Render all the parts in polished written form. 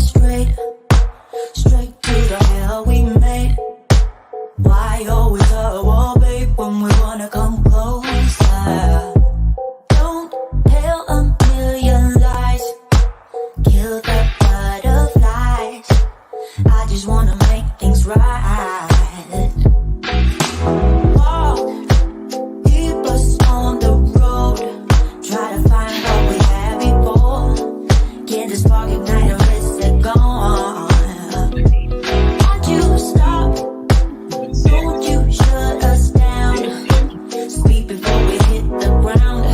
straight to the hell we made. Why always a war, babe, when we wanna come closer? Don't tell a million lies, kill the butterflies. I just wanna make things right. Walk, keep us on the road. Try to find what we had before. Get the spark, ignite and risk it gone. Won't you stop? Don't you shut us down. Speak before we hit the ground.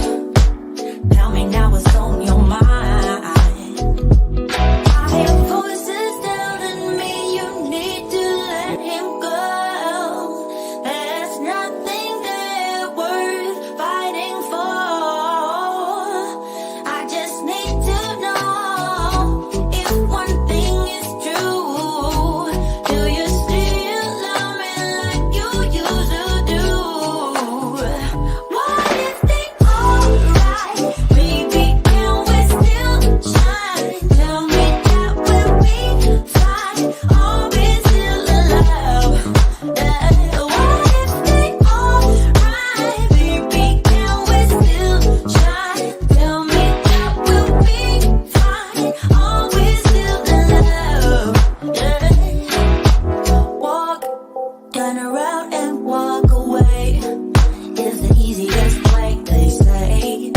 Tell me now what's on your mind. I hear voices telling me you need to let him go. There's nothing there worth fighting for. I just need to know if one thing is true. Do you still love me like you used to do? What if they alright? Baby, can we still shine? Tell me that we'll be fine. Are we still in love? What if they alright? Baby, can we still shine? Tell me that we'll be fine. Are we still in love? Walk, turn around and walk away. It's the easiest way, they say,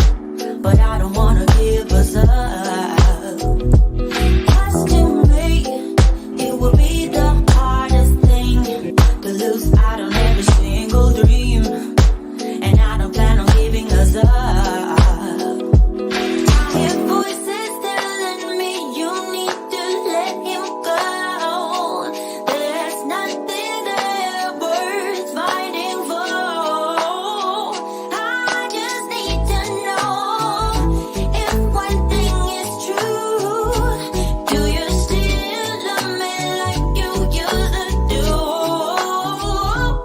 but I don't wanna give us up. 'Cause to me, it would be the hardest thing to lose out on every single dream, and I don't plan on giving us up. I hear voices telling me you need to let him go. There's nothing there worth fighting for. I just need to know if one thing is true. Do you still love me like you used to do?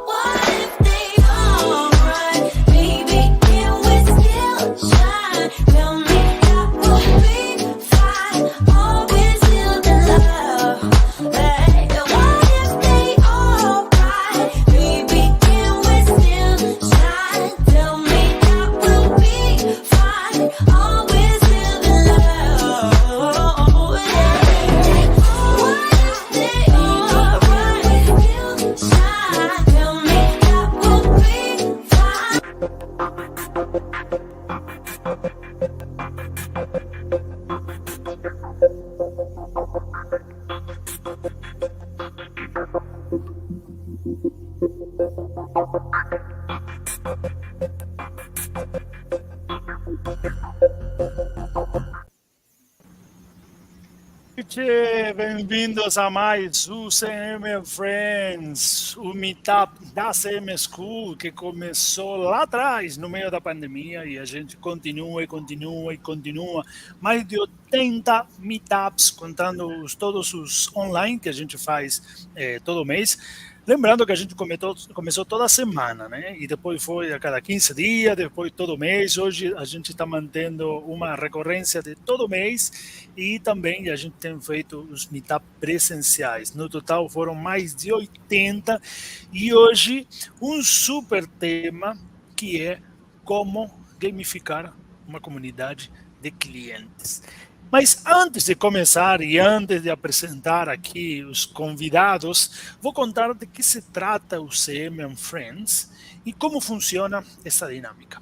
What if they alright? Baby, can we still shine? Tell me that we'll be fine. Are we still in love? Hey, what if they alright? Baby, can we still shine? Tell me that we'll be fine. Are we still in love? What if they alright? Still shine? Tell me that we'll be fine. Noite, bem-vindos a mais o CM Friends, o meetup da CM School que começou lá atrás, no meio da pandemia, e a gente continua e continua e continua. Mais de 80 meetups, contando todos os online que a gente faz todo mês. Lembrando que a gente começou toda semana, né? E depois foi a cada 15 dias, depois todo mês. Hoje a gente está mantendo uma recorrência de todo mês e também a gente tem feito os meetups presenciais. No total foram mais de 80 e hoje um super tema que é como gamificar uma comunidade de clientes. Mas antes de começar e antes de apresentar aqui os convidados, vou contar de que se trata o CM Friends e como funciona essa dinâmica.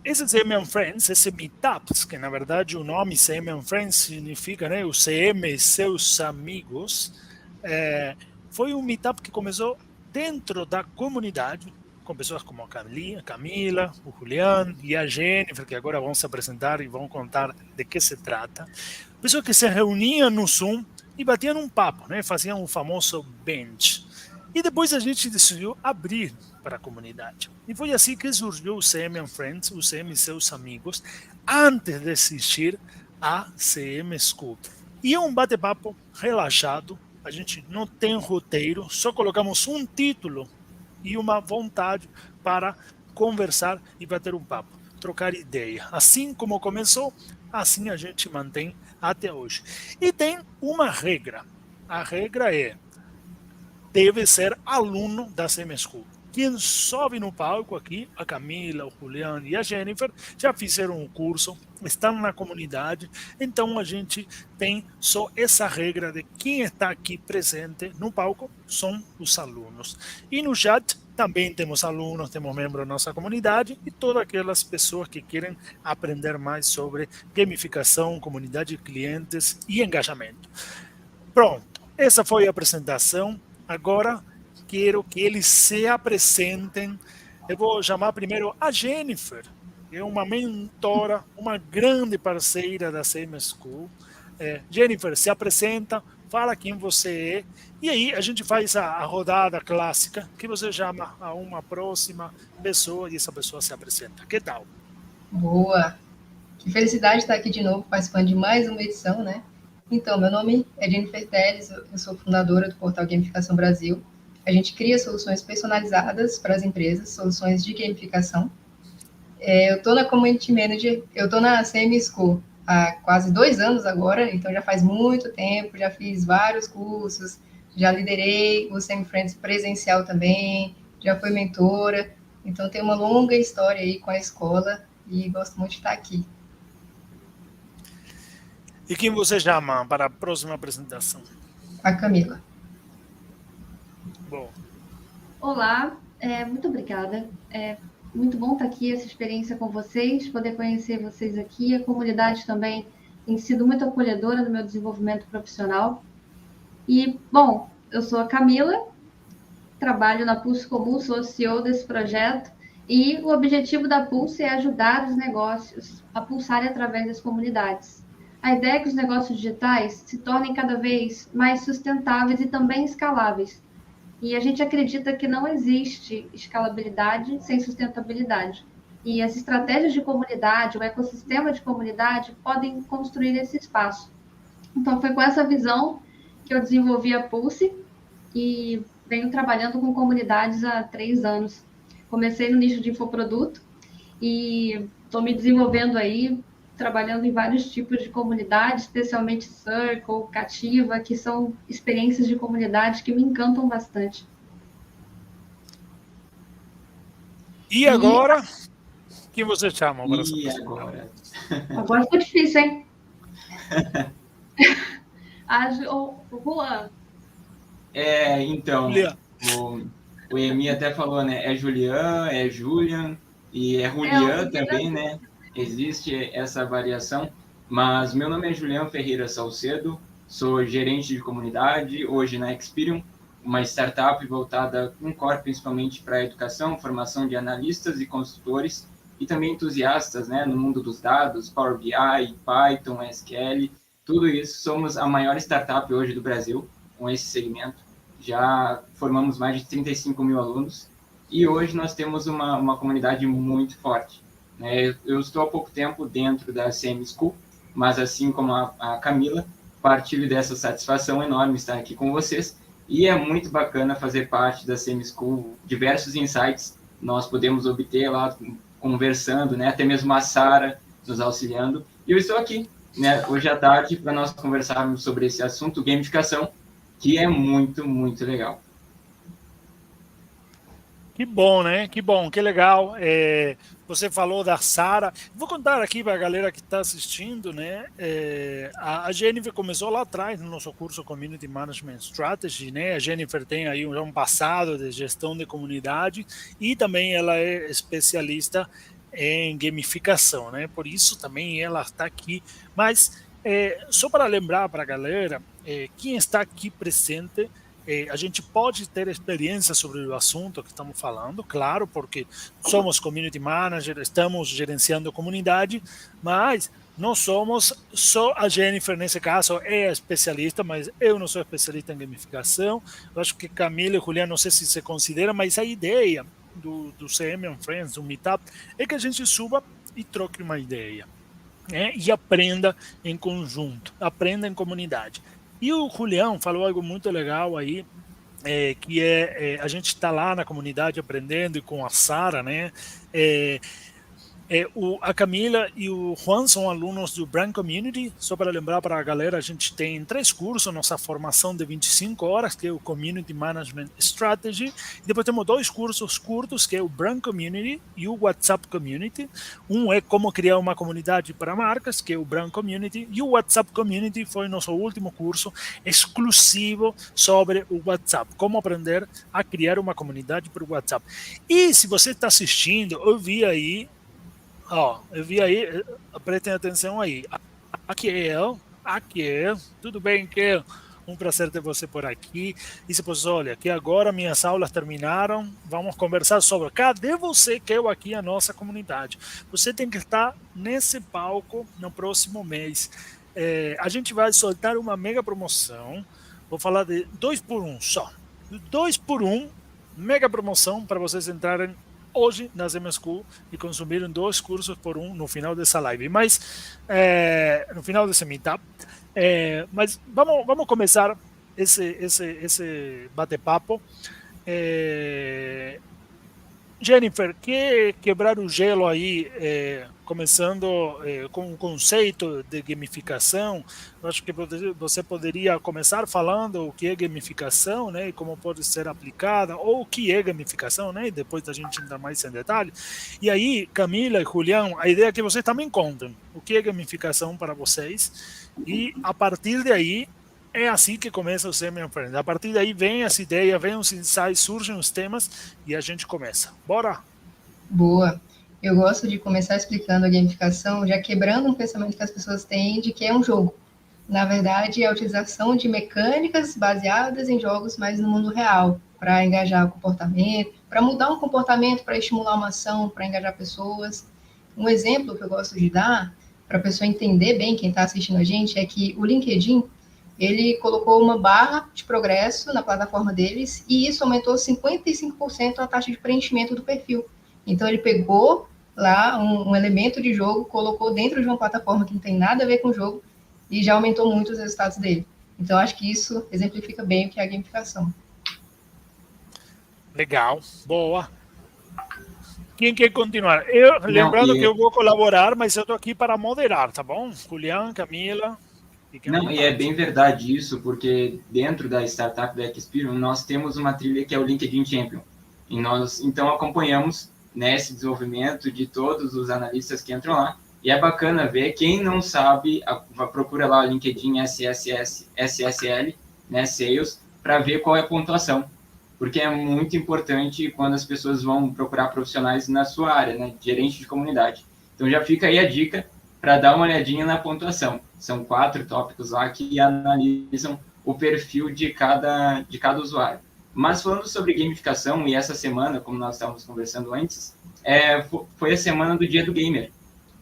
Esse CM Friends, esse Meetups, que na verdade o nome CM Friends significa, né, o CM e seus amigos, foi um Meetup que começou dentro da comunidade, com pessoas como a Camila, o Julián e a Jennifer, que agora vão se apresentar e vão contar de que se trata. Pessoas que se reuniam no Zoom e batiam um papo, né? Faziam o famoso bench. E depois a gente decidiu abrir para a comunidade. E foi assim que surgiu o CM Friends, o CM e seus amigos, antes de existir a CM School. E é um bate-papo relaxado, a gente não tem roteiro, só colocamos um título e uma vontade para conversar e bater um papo, trocar ideia. Assim como começou, assim a gente mantém até hoje. E tem uma regra. A regra é, deve ser aluno da CM School. Quem sobe no palco aqui, a Camila, o Juliano e a Jennifer, já fizeram o curso, estão na comunidade, então a gente tem só essa regra de quem está aqui presente no palco são os alunos. E no chat também temos alunos, temos membros da nossa comunidade e todas aquelas pessoas que querem aprender mais sobre gamificação, comunidade de clientes e engajamento. Pronto, essa foi a apresentação. Agora quero que eles se apresentem. Eu vou chamar primeiro a Jennifer, que é uma mentora, uma grande parceira da CM School. Jennifer, se apresenta, fala quem você é, e aí a gente faz a rodada clássica, que você chama a uma próxima pessoa e essa pessoa se apresenta. Que tal? Boa! Que felicidade estar aqui de novo, participando de mais uma edição, né? Então, meu nome é Jennifer Teles, eu sou fundadora do portal Gamificação Brasil. A gente cria soluções personalizadas para as empresas, soluções de gamificação. Eu estou na Community Manager, eu estou na CM School há quase 2 anos agora, então já faz muito tempo, já fiz vários cursos, já liderei o CM Friends presencial também, já fui mentora, então tem uma longa história aí com a escola e gosto muito de estar aqui. E quem você chama para a próxima apresentação? A Camila. Bom. Olá, muito obrigada. É muito bom estar aqui, essa experiência com vocês, poder conhecer vocês aqui. A comunidade também tem sido muito acolhedora no meu desenvolvimento profissional. E, bom, eu sou a Camila, trabalho na Pulse Comum, sou CEO desse projeto, e o objetivo da Pulse é ajudar os negócios a pulsarem através das comunidades. A ideia é que os negócios digitais se tornem cada vez mais sustentáveis e também escaláveis. E a gente acredita que não existe escalabilidade sem sustentabilidade. E as estratégias de comunidade, o ecossistema de comunidade podem construir esse espaço. Então, foi com essa visão que eu desenvolvi a Pulse e venho trabalhando com comunidades há 3 anos. Comecei no nicho de infoproduto e estou me desenvolvendo aí, trabalhando em vários tipos de comunidade, especialmente Circle, Cativa, que são experiências de comunidade que me encantam bastante. E agora, quem você chama? E agora? Agora ficou difícil, hein? O Juan. Então, o Emi até falou, né? É Julian, é Julian e é Julian também, né? Existe essa variação, mas meu nome é Julião Ferreira Salcedo, sou gerente de comunidade, hoje na Experium, uma startup voltada com core principalmente para a educação, formação de analistas e consultores, e também entusiastas, né, no mundo dos dados, Power BI, Python, SQL, tudo isso. Somos a maior startup hoje do Brasil com esse segmento, já formamos mais de 35 mil alunos, e hoje nós temos uma comunidade muito forte. Eu estou há pouco tempo dentro da CM School, mas assim como a Camila, partilho dessa satisfação enorme estar aqui com vocês, e é muito bacana fazer parte da CM School, diversos insights nós podemos obter lá conversando, né? Até mesmo a Sara nos auxiliando, e eu estou aqui, né, hoje à tarde para nós conversarmos sobre esse assunto, gamificação, que é muito, muito legal. Que bom, né? Que bom, que legal. Você falou da Sara. Vou contar aqui para a galera que está assistindo, né? A Jennifer começou lá atrás no nosso curso Community Management Strategy, né? A Jennifer tem aí um passado de gestão de comunidade e também ela é especialista em gamificação, né? Por isso também ela está aqui. Mas só para lembrar para a galera, quem está aqui presente, a gente pode ter experiência sobre o assunto que estamos falando, claro, porque somos community manager, estamos gerenciando comunidade, mas não somos só a Jennifer, nesse caso, é a especialista, mas eu não sou especialista em gamificação. Eu acho que Camila e Juliano, não sei se se considera, mas a ideia do CM and Friends, do Meetup, é que a gente suba e troque uma ideia, né? E aprenda em conjunto, aprenda em comunidade. E o Julião falou algo muito legal aí, que a gente está lá na comunidade aprendendo e com a Sara, né? A Camila e o Juan são alunos do Brand Community. Só para lembrar para a galera, a gente tem 3 cursos, nossa formação de 25 horas, que é o Community Management Strategy. E depois temos 2 cursos curtos, que é o Brand Community e o WhatsApp Community. Um é como criar uma comunidade para marcas, que é o Brand Community. E o WhatsApp Community foi nosso último curso exclusivo sobre o WhatsApp. Como aprender a criar uma comunidade para o WhatsApp. E se você está assistindo, eu vi aí, prestem atenção aí. Aqui é, tudo bem, que um prazer ter você por aqui. E se você olha, que agora minhas aulas terminaram, vamos conversar sobre cadê você que eu aqui a nossa comunidade. Você tem que estar nesse palco no próximo mês. A gente vai soltar uma mega promoção. Vou falar de 2 por 1 só. 2 por 1, mega promoção para vocês entrarem hoje na ZM School e consumirem 2 cursos por 1 no final dessa live, mas no final desse meetup. Mas vamos começar esse bate-papo. Jennifer, quer quebrar o gelo aí, começando com o conceito de gamificação? Eu acho que você poderia começar falando o que é gamificação, né, e como pode ser aplicada, ou o que é gamificação, né, e depois a gente entra mais em detalhe. E aí, Camila e Julião, a ideia é que vocês também contem o que é gamificação para vocês, e a partir daí, é assim que começa o Semi Friends. A partir daí vem as ideias, vem os insights, surgem os temas e a gente começa. Bora? Boa. Eu gosto de começar explicando a gamificação, já quebrando um pensamento que as pessoas têm de que é um jogo. Na verdade, é a utilização de mecânicas baseadas em jogos, mas no mundo real, para engajar o comportamento, para mudar um comportamento, para estimular uma ação, para engajar pessoas. Um exemplo que eu gosto de dar, para a pessoa entender bem, quem está assistindo a gente, é que o LinkedIn, ele colocou uma barra de progresso na plataforma deles e isso aumentou 55% a taxa de preenchimento do perfil. Então, ele pegou lá um elemento de jogo, colocou dentro de uma plataforma que não tem nada a ver com o jogo e já aumentou muito os resultados dele. Então, acho que isso exemplifica bem o que é a gamificação. Legal, boa. Quem quer continuar? Lembrando que eu vou colaborar, mas eu estou aqui para moderar, tá bom? Julián, Camila... Não, e é bem verdade isso, porque dentro da startup da Experian, nós temos uma trilha que é o LinkedIn Champion. E nós, então, acompanhamos, né, esse desenvolvimento de todos os analistas que entram lá. E é bacana ver, quem não sabe, procura lá o LinkedIn SSL, né, Sales, para ver qual é a pontuação. Porque é muito importante quando as pessoas vão procurar profissionais na sua área, né, gerente de comunidade. Então, já fica aí a dica para dar uma olhadinha na pontuação. São 4 tópicos lá que analisam o perfil de cada usuário. Mas falando sobre gamificação, e essa semana, como nós estávamos conversando antes, foi a semana do Dia do Gamer,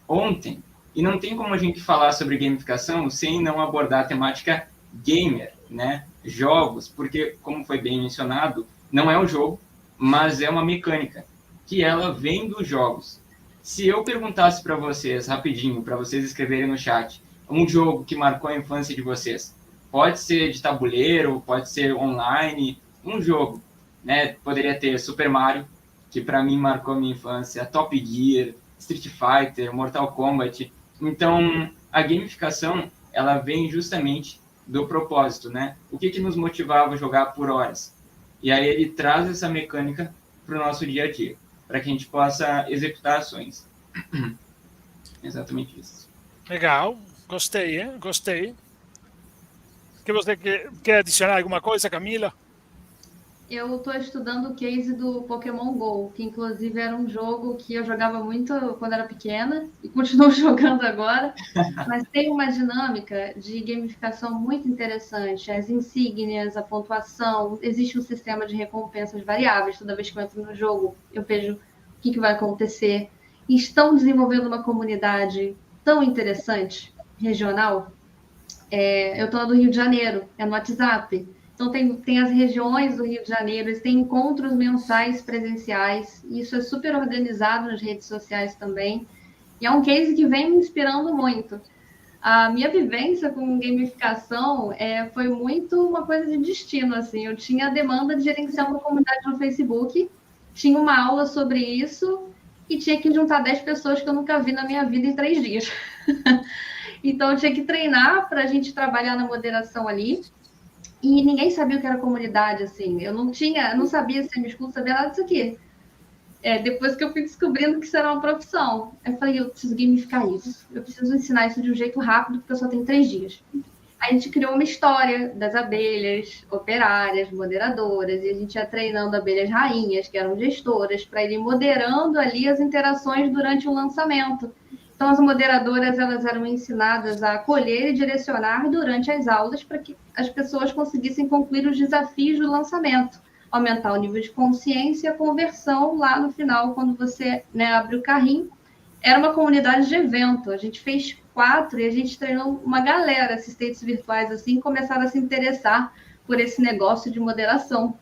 ontem. E não tem como a gente falar sobre gamificação sem não abordar a temática gamer, né? Jogos, porque, como foi bem mencionado, não é um jogo, mas é uma mecânica, que ela vem dos jogos. Se eu perguntasse para vocês, rapidinho, para vocês escreverem no chat, um jogo que marcou a infância de vocês, pode ser de tabuleiro, pode ser online, um jogo, né? Poderia ter Super Mario, que para mim marcou a minha infância, Top Gear, Street Fighter, Mortal Kombat. Então, a gamificação, ela vem justamente do propósito, né? O que nos motivava a jogar por horas? E aí ele traz essa mecânica para o nosso dia a dia, para que a gente possa executar ações. Exatamente isso. Legal, gostei, hein? Gostei. Que você quer adicionar alguma coisa, Camila? Eu estou estudando o case do Pokémon GO, que inclusive era um jogo que eu jogava muito quando era pequena e continuo jogando agora, mas tem uma dinâmica de gamificação muito interessante. As insígnias, a pontuação, existe um sistema de recompensas variáveis. Toda vez que eu entro no jogo, eu vejo o que vai acontecer. E estão desenvolvendo uma comunidade tão interessante, regional. Eu estou do Rio de Janeiro, é no WhatsApp. Então, tem as regiões do Rio de Janeiro, eles têm encontros mensais presenciais, e isso é super organizado nas redes sociais também, e é um case que vem me inspirando muito. A minha vivência com gamificação foi muito uma coisa de destino, assim. Eu tinha a demanda de gerenciar uma comunidade no Facebook, tinha uma aula sobre isso, e tinha que juntar 10 pessoas que eu nunca vi na minha vida em 3 dias. Então, eu tinha que treinar para a gente trabalhar na moderação ali. E ninguém sabia o que era comunidade, assim. Eu não sabia ser School, não sabia nada disso aqui. Depois que eu fui descobrindo que isso era uma profissão. Eu falei, eu preciso gamificar isso. Eu preciso ensinar isso de um jeito rápido, porque eu só tenho 3 dias. A gente criou uma história das abelhas operárias, moderadoras, e a gente ia treinando abelhas rainhas, que eram gestoras, para irem moderando ali as interações durante o lançamento. Então, as moderadoras elas eram ensinadas a acolher e direcionar durante as aulas para que as pessoas conseguissem concluir os desafios do lançamento, aumentar o nível de consciência e a conversão lá no final, quando você abre o carrinho. Era uma comunidade de evento, a gente fez 4 e a gente treinou uma galera, assistentes virtuais assim, começaram a se interessar por esse negócio de moderação,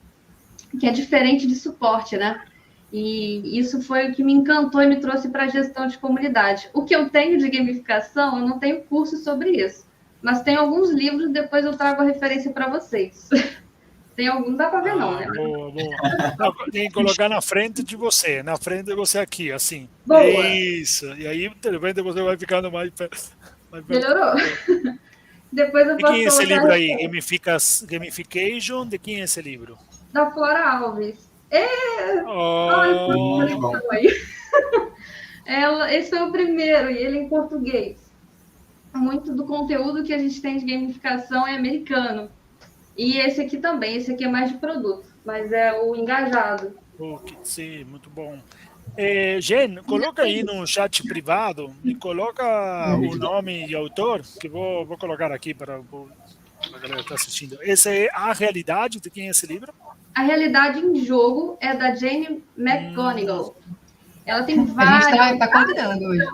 que é diferente de suporte, né? E isso foi o que me encantou e me trouxe para a gestão de comunidade. O que eu tenho de gamificação, eu não tenho curso sobre isso, mas tem alguns livros, depois eu trago a referência para vocês. Tem algum, não dá para ver não, né? Boa. Não, tem que colocar na frente de você aqui, assim. Boa. Isso. E aí, de repente, você vai ficando mais perto. Melhorou. Depois eu De posso quem é esse colocar livro aí? Gamification? De quem é esse livro? da Flora Alves. Muito bom. Esse foi o primeiro, e ele em português. Muito do conteúdo que a gente tem de gamificação é americano. E esse aqui também, esse aqui é mais de produto, mas é o engajado. Sim, muito bom. Jen, coloca aí no chat privado, me coloca o nome e autor, que vou colocar aqui para a galera que está assistindo. Essa é A Realidade, de quem é esse livro? A Realidade em Jogo é da Jane McGonigal. Ela tem várias... A gente está combinando hoje.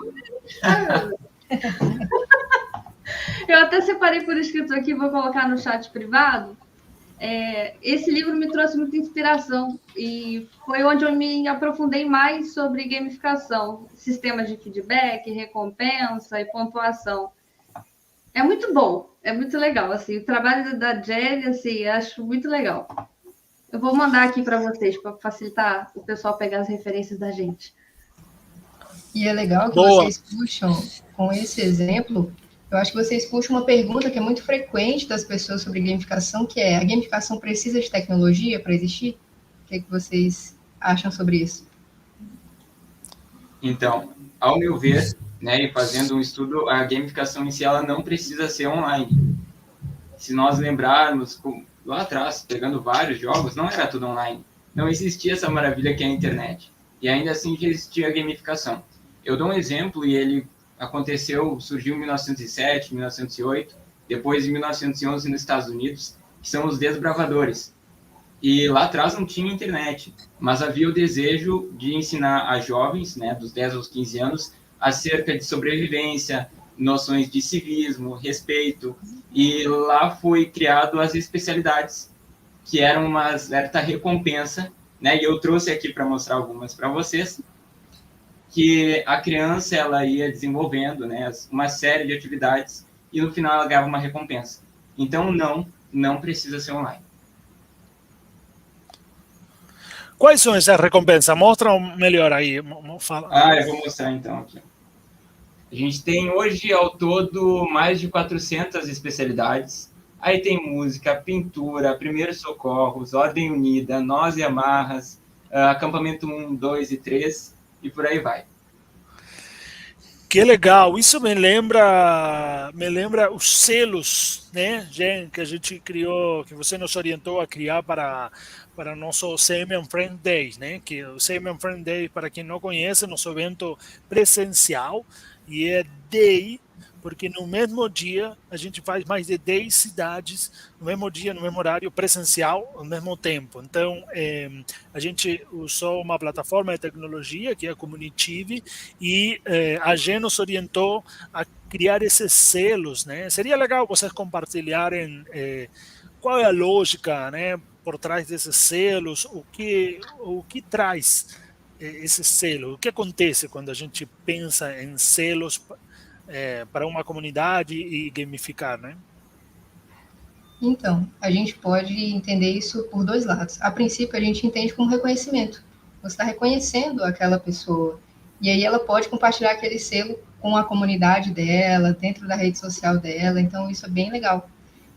Eu até separei por escrito aqui, vou colocar no chat privado. Esse livro me trouxe muita inspiração e foi onde eu me aprofundei mais sobre gamificação, sistemas de feedback, recompensa e pontuação. É muito bom, é muito legal. Assim, o trabalho da Jenny, assim, acho muito legal. Eu vou mandar aqui para vocês, para facilitar o pessoal pegar as referências da gente. E é legal que vocês puxam, com esse exemplo, eu acho que vocês puxam uma pergunta que é muito frequente das pessoas sobre gamificação, que é: a gamificação precisa de tecnologia para existir? O que vocês acham sobre isso? Então, ao meu ver, e fazendo um estudo, a gamificação em si ela não precisa ser online. Se nós lembrarmos, lá atrás, pegando vários jogos, não era tudo online. Não existia essa maravilha que é a internet. E ainda assim já existia a gamificação. Eu dou um exemplo e ele surgiu em 1907, 1908, depois em 1911 nos Estados Unidos, que são os desbravadores. E lá atrás não tinha internet, mas havia o desejo de ensinar a jovens, dos 10 aos 15 anos, acerca de sobrevivência, noções de civismo, respeito, e lá foi criado as especialidades, que eram uma certa recompensa, e eu trouxe aqui para mostrar algumas para vocês, que a criança ela ia desenvolvendo uma série de atividades e no final ela ganhava uma recompensa. Então não precisa ser online. Quais são essas recompensas? Mostra melhor aí. Fala. Eu vou mostrar então aqui. A gente tem hoje ao todo mais de 400 especialidades. Aí tem música, pintura, primeiros socorros, ordem unida, nós e amarras, acampamento 1, 2 e 3 e por aí vai. Que legal, isso me lembra os selos, Jen, que a gente criou, que você nos orientou a criar para nosso CM Friend Days, que o CM Friend Days, para quem não conhece, nosso evento presencial, e é Day, porque no mesmo dia a gente faz mais de 10 cidades, no mesmo dia, no mesmo horário, presencial, ao mesmo tempo. Então, a gente usou uma plataforma de tecnologia, que é a Comunitive, e a Gen nos orientou a criar esses selos. Seria legal vocês compartilharem qual é a lógica por trás desses selos, o que traz esse selo, o que acontece quando a gente pensa em selos para uma comunidade e gamificar, Então, a gente pode entender isso por dois lados. A princípio, a gente entende como reconhecimento. Você está reconhecendo aquela pessoa. E aí ela pode compartilhar aquele selo com a comunidade dela, dentro da rede social dela, então isso é bem legal.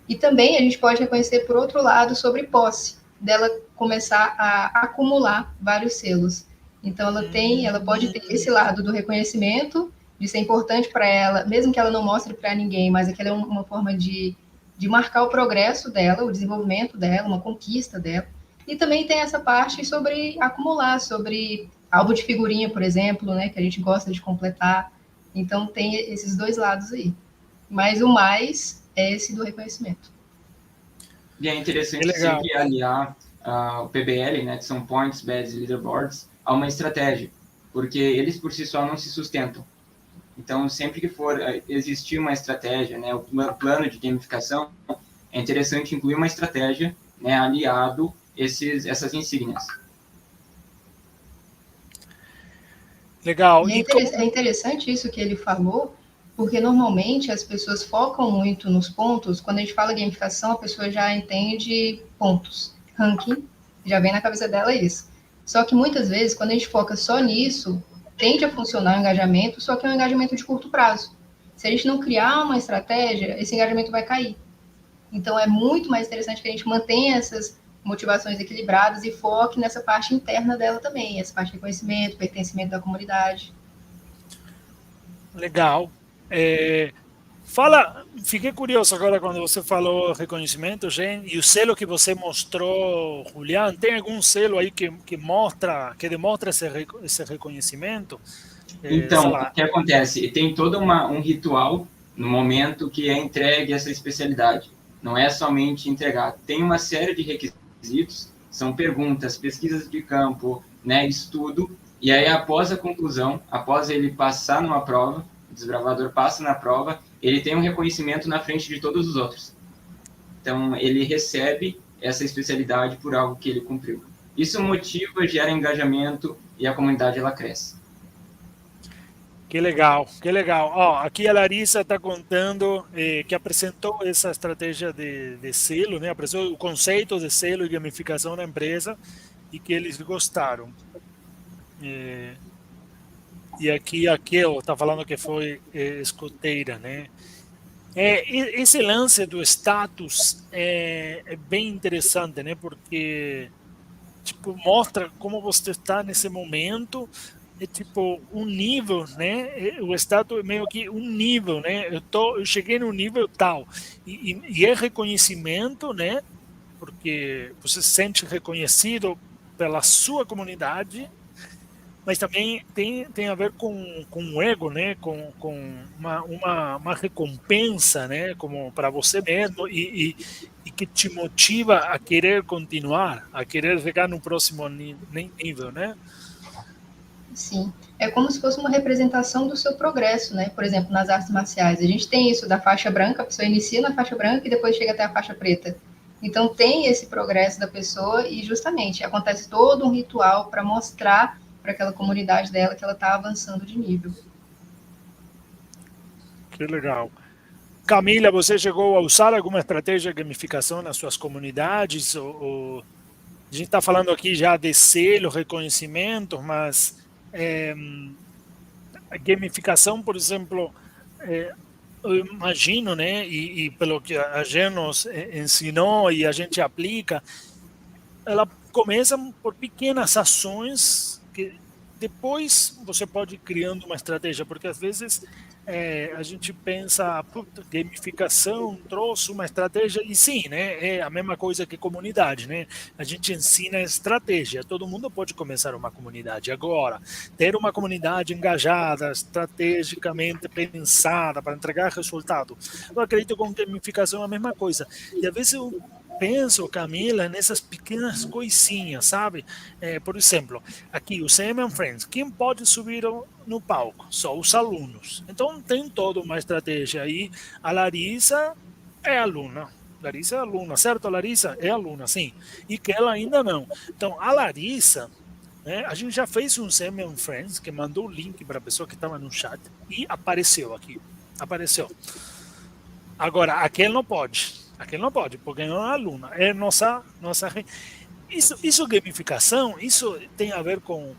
E também a gente pode reconhecer, por outro lado, sobre posse, dela começar a acumular vários selos. Então ela pode ter esse lado do reconhecimento, de ser importante para ela, mesmo que ela não mostre para ninguém, mas aquela é uma forma de marcar o progresso dela, o desenvolvimento dela, uma conquista dela. E também tem essa parte sobre acumular, sobre álbum de figurinha, por exemplo, né, que a gente gosta de completar. Então tem esses dois lados aí. Mas o mais é esse do reconhecimento. E é interessante sempre aliar o PBL, né, que são Points, Badges e Leaderboards, a uma estratégia, porque eles por si só não se sustentam. Então, sempre que for existir uma estratégia, né, o plano de gamificação, é interessante incluir uma estratégia, né, aliado essas insígnias. Legal. E é interessante isso que ele falou, porque normalmente as pessoas focam muito nos pontos. Quando a gente fala gamificação, a pessoa já entende pontos, ranking, já vem na cabeça dela isso. Só que muitas vezes, quando a gente foca só nisso, tende a funcionar o engajamento, só que é um engajamento de curto prazo. Se a gente não criar uma estratégia, esse engajamento vai cair. Então, é muito mais interessante que a gente mantenha essas motivações equilibradas e foque nessa parte interna dela também, essa parte de conhecimento, pertencimento da comunidade. Legal. Fiquei curioso agora quando você falou reconhecimento, gente, e o selo que você mostrou, Julián, tem algum selo aí que demonstra esse reconhecimento? Então, o que acontece? Tem todo um ritual no momento que é entregue essa especialidade. Não é somente entregar. Tem uma série de requisitos, são perguntas, pesquisas de campo, né, estudo, e aí após a conclusão, após ele passar numa prova, o desbravador passa na prova, ele tem um reconhecimento na frente de todos os outros. Então, ele recebe essa especialidade por algo que ele cumpriu. Isso motiva, gera engajamento e a comunidade ela cresce. Que legal, que legal. Ó, aqui a Larissa está contando que apresentou essa estratégia de selo, né? Apresentou o conceito de selo e gamificação na empresa e que eles gostaram. E aqui a Kel está falando que foi escoteira, né? Esse lance do status é bem interessante, né? Porque tipo, mostra como você está nesse momento, tipo um nível, né? O status é meio que um nível, né? Eu cheguei no nível tal e é reconhecimento, né? Porque você se sente reconhecido pela sua comunidade, mas também tem a ver com o ego, né? Com uma recompensa, né? Como para você mesmo e que te motiva a querer continuar, a querer chegar no próximo nível, né? Sim, é como se fosse uma representação do seu progresso, né? Por exemplo, nas artes marciais, a gente tem isso da faixa branca, a pessoa inicia na faixa branca e depois chega até a faixa preta. Então tem esse progresso da pessoa e justamente acontece todo um ritual para mostrar para aquela comunidade dela que ela está avançando de nível. Que legal. Camila, você chegou a usar alguma estratégia de gamificação nas suas comunidades? A gente está falando aqui já de selo, reconhecimento, mas a gamificação, por exemplo, eu imagino, né, e pelo que a gente nos ensinou e a gente aplica, ela começa por pequenas ações que depois você pode ir criando uma estratégia, porque às vezes a gente pensa, gamificação trouxe uma estratégia, e sim, né, é a mesma coisa que comunidade, né? A gente ensina estratégia, todo mundo pode começar uma comunidade. Agora, ter uma comunidade engajada, estrategicamente pensada para entregar resultado, eu acredito que com gamificação é a mesma coisa. E às vezes eu penso, Camila, nessas pequenas coisinhas, sabe? Por exemplo, aqui o CM Friends, quem pode subir no palco? Só os alunos. Então tem toda uma estratégia aí. A Larissa é aluna. Larissa é aluna, certo, Larissa? É aluna, sim. E que ela ainda não. Então, a Larissa, né, a gente já fez um CM Friends, que mandou o link para a pessoa que estava no chat e apareceu aqui. Apareceu. Agora, aquele não pode. Aquele não pode, porque não é aluna. É nossa. Isso gamificação, isso tem a ver com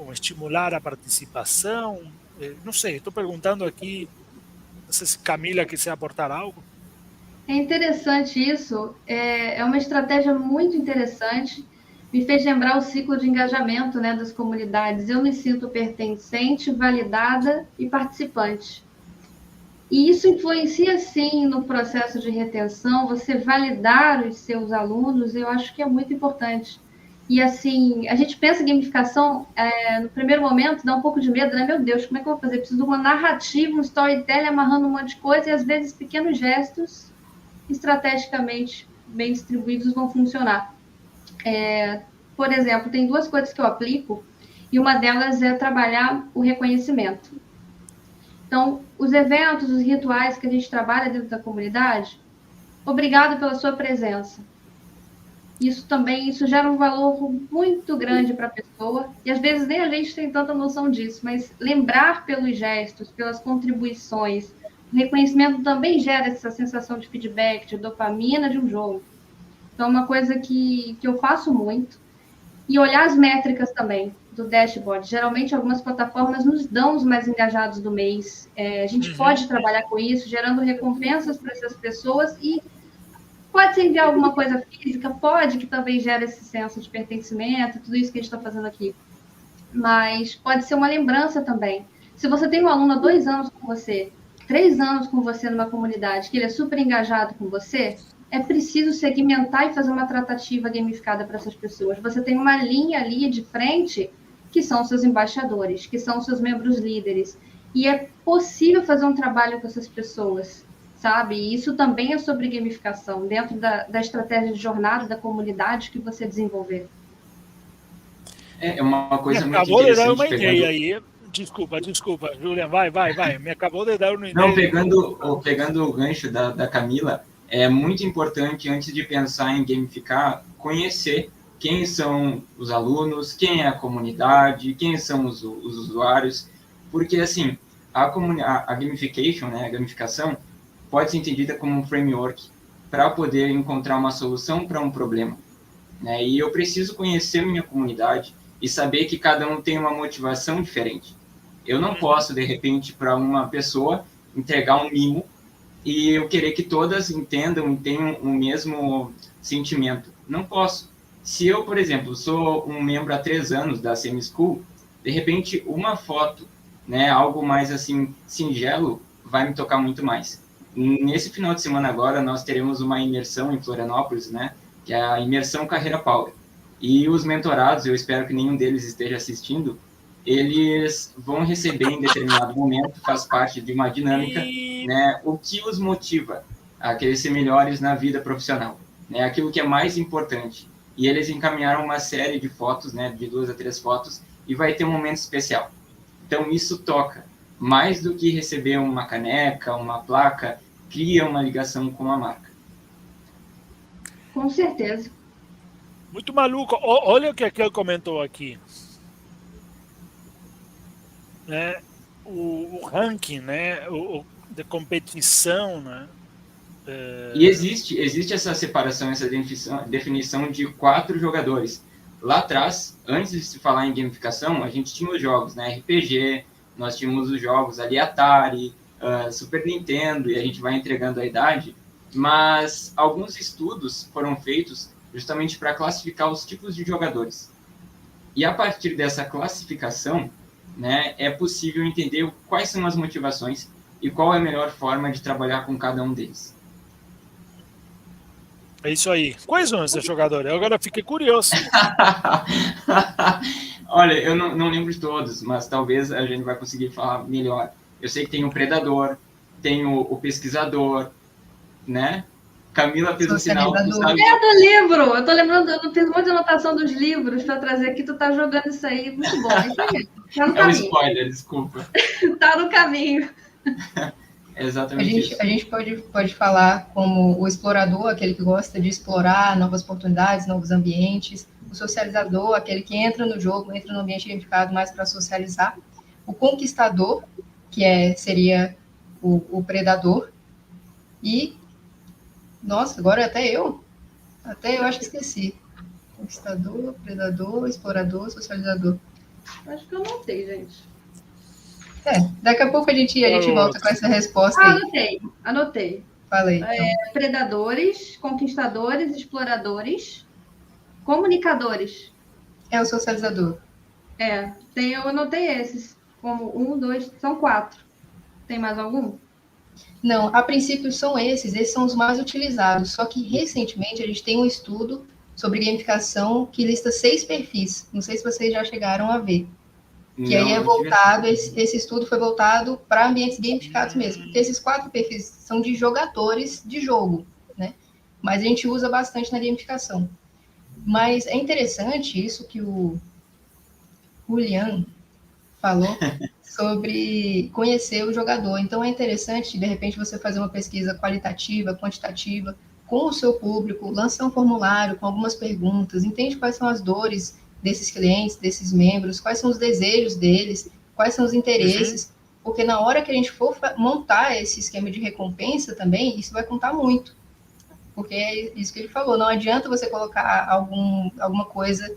como estimular a participação? Não sei, estou perguntando aqui, não sei se Camila quiser aportar algo. É interessante isso, é uma estratégia muito interessante, me fez lembrar o ciclo de engajamento, né, das comunidades. Eu me sinto pertencente, validada e participante. E isso influencia, sim, no processo de retenção, você validar os seus alunos, eu acho que é muito importante. E, assim, a gente pensa em gamificação, no primeiro momento, dá um pouco de medo, né? Meu Deus, como é que eu vou fazer? Preciso de uma narrativa, um storytelling, amarrando um monte de coisa, e, às vezes, pequenos gestos, estrategicamente bem distribuídos, vão funcionar. Por exemplo, tem 2 coisas que eu aplico, e uma delas é trabalhar o reconhecimento. Então, os eventos, os rituais que a gente trabalha dentro da comunidade, obrigado pela sua presença. Isso gera um valor muito grande para a pessoa, e às vezes nem a gente tem tanta noção disso, mas lembrar pelos gestos, pelas contribuições, o reconhecimento também gera essa sensação de feedback, de dopamina de um jogo. Então, é uma coisa que eu faço muito. E olhar as métricas também do dashboard. Geralmente, algumas plataformas nos dão os mais engajados do mês. A gente pode trabalhar com isso, gerando recompensas para essas pessoas e pode ser enviar alguma coisa física, pode, que também gera esse senso de pertencimento, tudo isso que a gente está fazendo aqui. Mas pode ser uma lembrança também. Se você tem um aluno há 2 anos com você, 3 anos com você numa comunidade, que ele é super engajado com você, é preciso segmentar e fazer uma tratativa gamificada para essas pessoas. Você tem uma linha ali de frente que são seus embaixadores, que são seus membros líderes. E é possível fazer um trabalho com essas pessoas, sabe? E isso também é sobre gamificação, dentro da estratégia de jornada da comunidade que você desenvolver. É uma coisa muito acabou interessante. Acabou de dar uma ideia aí. Desculpa, Julian, vai. Me acabou de dar uma ideia. Não, pegando o gancho da Camila, é muito importante, antes de pensar em gamificar, conhecer quem são os alunos, quem é a comunidade, quem são os usuários, porque, assim, a gamification, né, a gamificação, pode ser entendida como um framework para poder encontrar uma solução para um problema, né? E eu preciso conhecer minha comunidade e saber que cada um tem uma motivação diferente. Eu não posso, de repente, para uma pessoa, entregar um mimo e eu querer que todas entendam e tenham o mesmo sentimento. Não posso. Se eu, por exemplo, sou um membro há 3 anos da Semi-School, de repente, uma foto, né, algo mais assim, singelo, vai me tocar muito mais. Nesse final de semana agora, nós teremos uma imersão em Florianópolis, né, que é a Imersão Carreira Power. E os mentorados, eu espero que nenhum deles esteja assistindo, eles vão receber em determinado momento, faz parte de uma dinâmica, né, o que os motiva a querer ser melhores na vida profissional, né, aquilo que é mais importante. E eles encaminharam uma série de fotos, né, de 2 a 3 fotos, e vai ter um momento especial. Então, isso toca. Mais do que receber uma caneca, uma placa, cria uma ligação com a marca. Com certeza. Muito maluco. Olha o que aquele comentou aqui. Né? O ranking, né? De competição, né? E existe essa separação, essa definição de 4 jogadores. Lá atrás, antes de se falar em gamificação, a gente tinha os jogos, né? RPG, nós tínhamos os jogos ali Atari, Super Nintendo, e a gente vai entregando a idade, mas alguns estudos foram feitos justamente para classificar os tipos de jogadores. E a partir dessa classificação, né, é possível entender quais são as motivações e qual é a melhor forma de trabalhar com cada um deles. É isso aí. Quais são esses jogadores? Eu agora fiquei curioso. Olha, eu não lembro de todos, mas talvez a gente vai conseguir falar melhor. Eu sei que tem o predador, tem o pesquisador, né? Camila fez um sinal. É do livro! Eu tô lembrando, eu fiz um monte de anotação dos livros para trazer aqui, tu tá jogando isso aí, muito bom. Isso aí. Tá no caminho. É um spoiler, desculpa. Tá no caminho. Exatamente isso. A gente pode falar como o explorador, aquele que gosta de explorar novas oportunidades, novos ambientes. O socializador, aquele que entra no jogo, entra no ambiente gamificado mais para socializar. O conquistador, que seria o predador. E, nossa, agora até eu acho que esqueci. Conquistador, predador, explorador, socializador. Acho que eu anotei, gente. Daqui a pouco a gente volta com essa resposta aí. Anotei. Fala aí, então. Predadores, conquistadores, exploradores, comunicadores. É o socializador. Eu anotei esses. Como 1, 2, são 4. Tem mais algum? Não, a princípio são esses são os mais utilizados. Só que recentemente a gente tem um estudo sobre gamificação que lista 6 perfis. Não sei se vocês já chegaram a ver. Que aí é voltado, esse estudo foi voltado para ambientes gamificados mesmo. Porque esses 4 perfis são de jogadores de jogo, né? Mas a gente usa bastante na gamificação. Mas é interessante isso que o Julian falou sobre conhecer o jogador. Então é interessante, de repente, você fazer uma pesquisa qualitativa, quantitativa, com o seu público, lançar um formulário com algumas perguntas, entende quais são as dores desses clientes, desses membros, quais são os desejos deles, quais são os interesses, porque na hora que a gente for montar esse esquema de recompensa também, isso vai contar muito. Porque é isso que ele falou, não adianta você colocar alguma coisa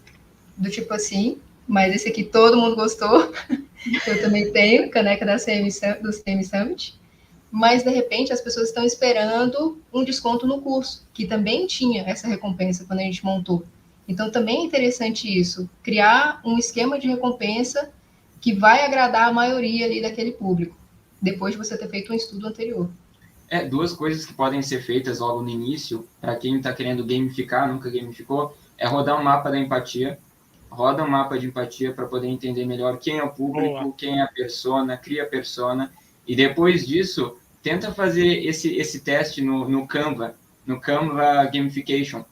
do tipo assim, mas esse aqui todo mundo gostou, eu também tenho, caneca do CM Summit, mas de repente as pessoas estão esperando um desconto no curso, que também tinha essa recompensa quando a gente montou. Então também é interessante isso, criar um esquema de recompensa que vai agradar a maioria ali daquele público, depois de você ter feito um estudo anterior. 2 coisas que podem ser feitas logo no início, para quem está querendo gamificar, nunca gamificou, é rodar um mapa da empatia. Roda um mapa de empatia para poder entender melhor quem é o público, quem é a persona, cria a persona, e depois disso, tenta fazer esse teste no Canva Gamification.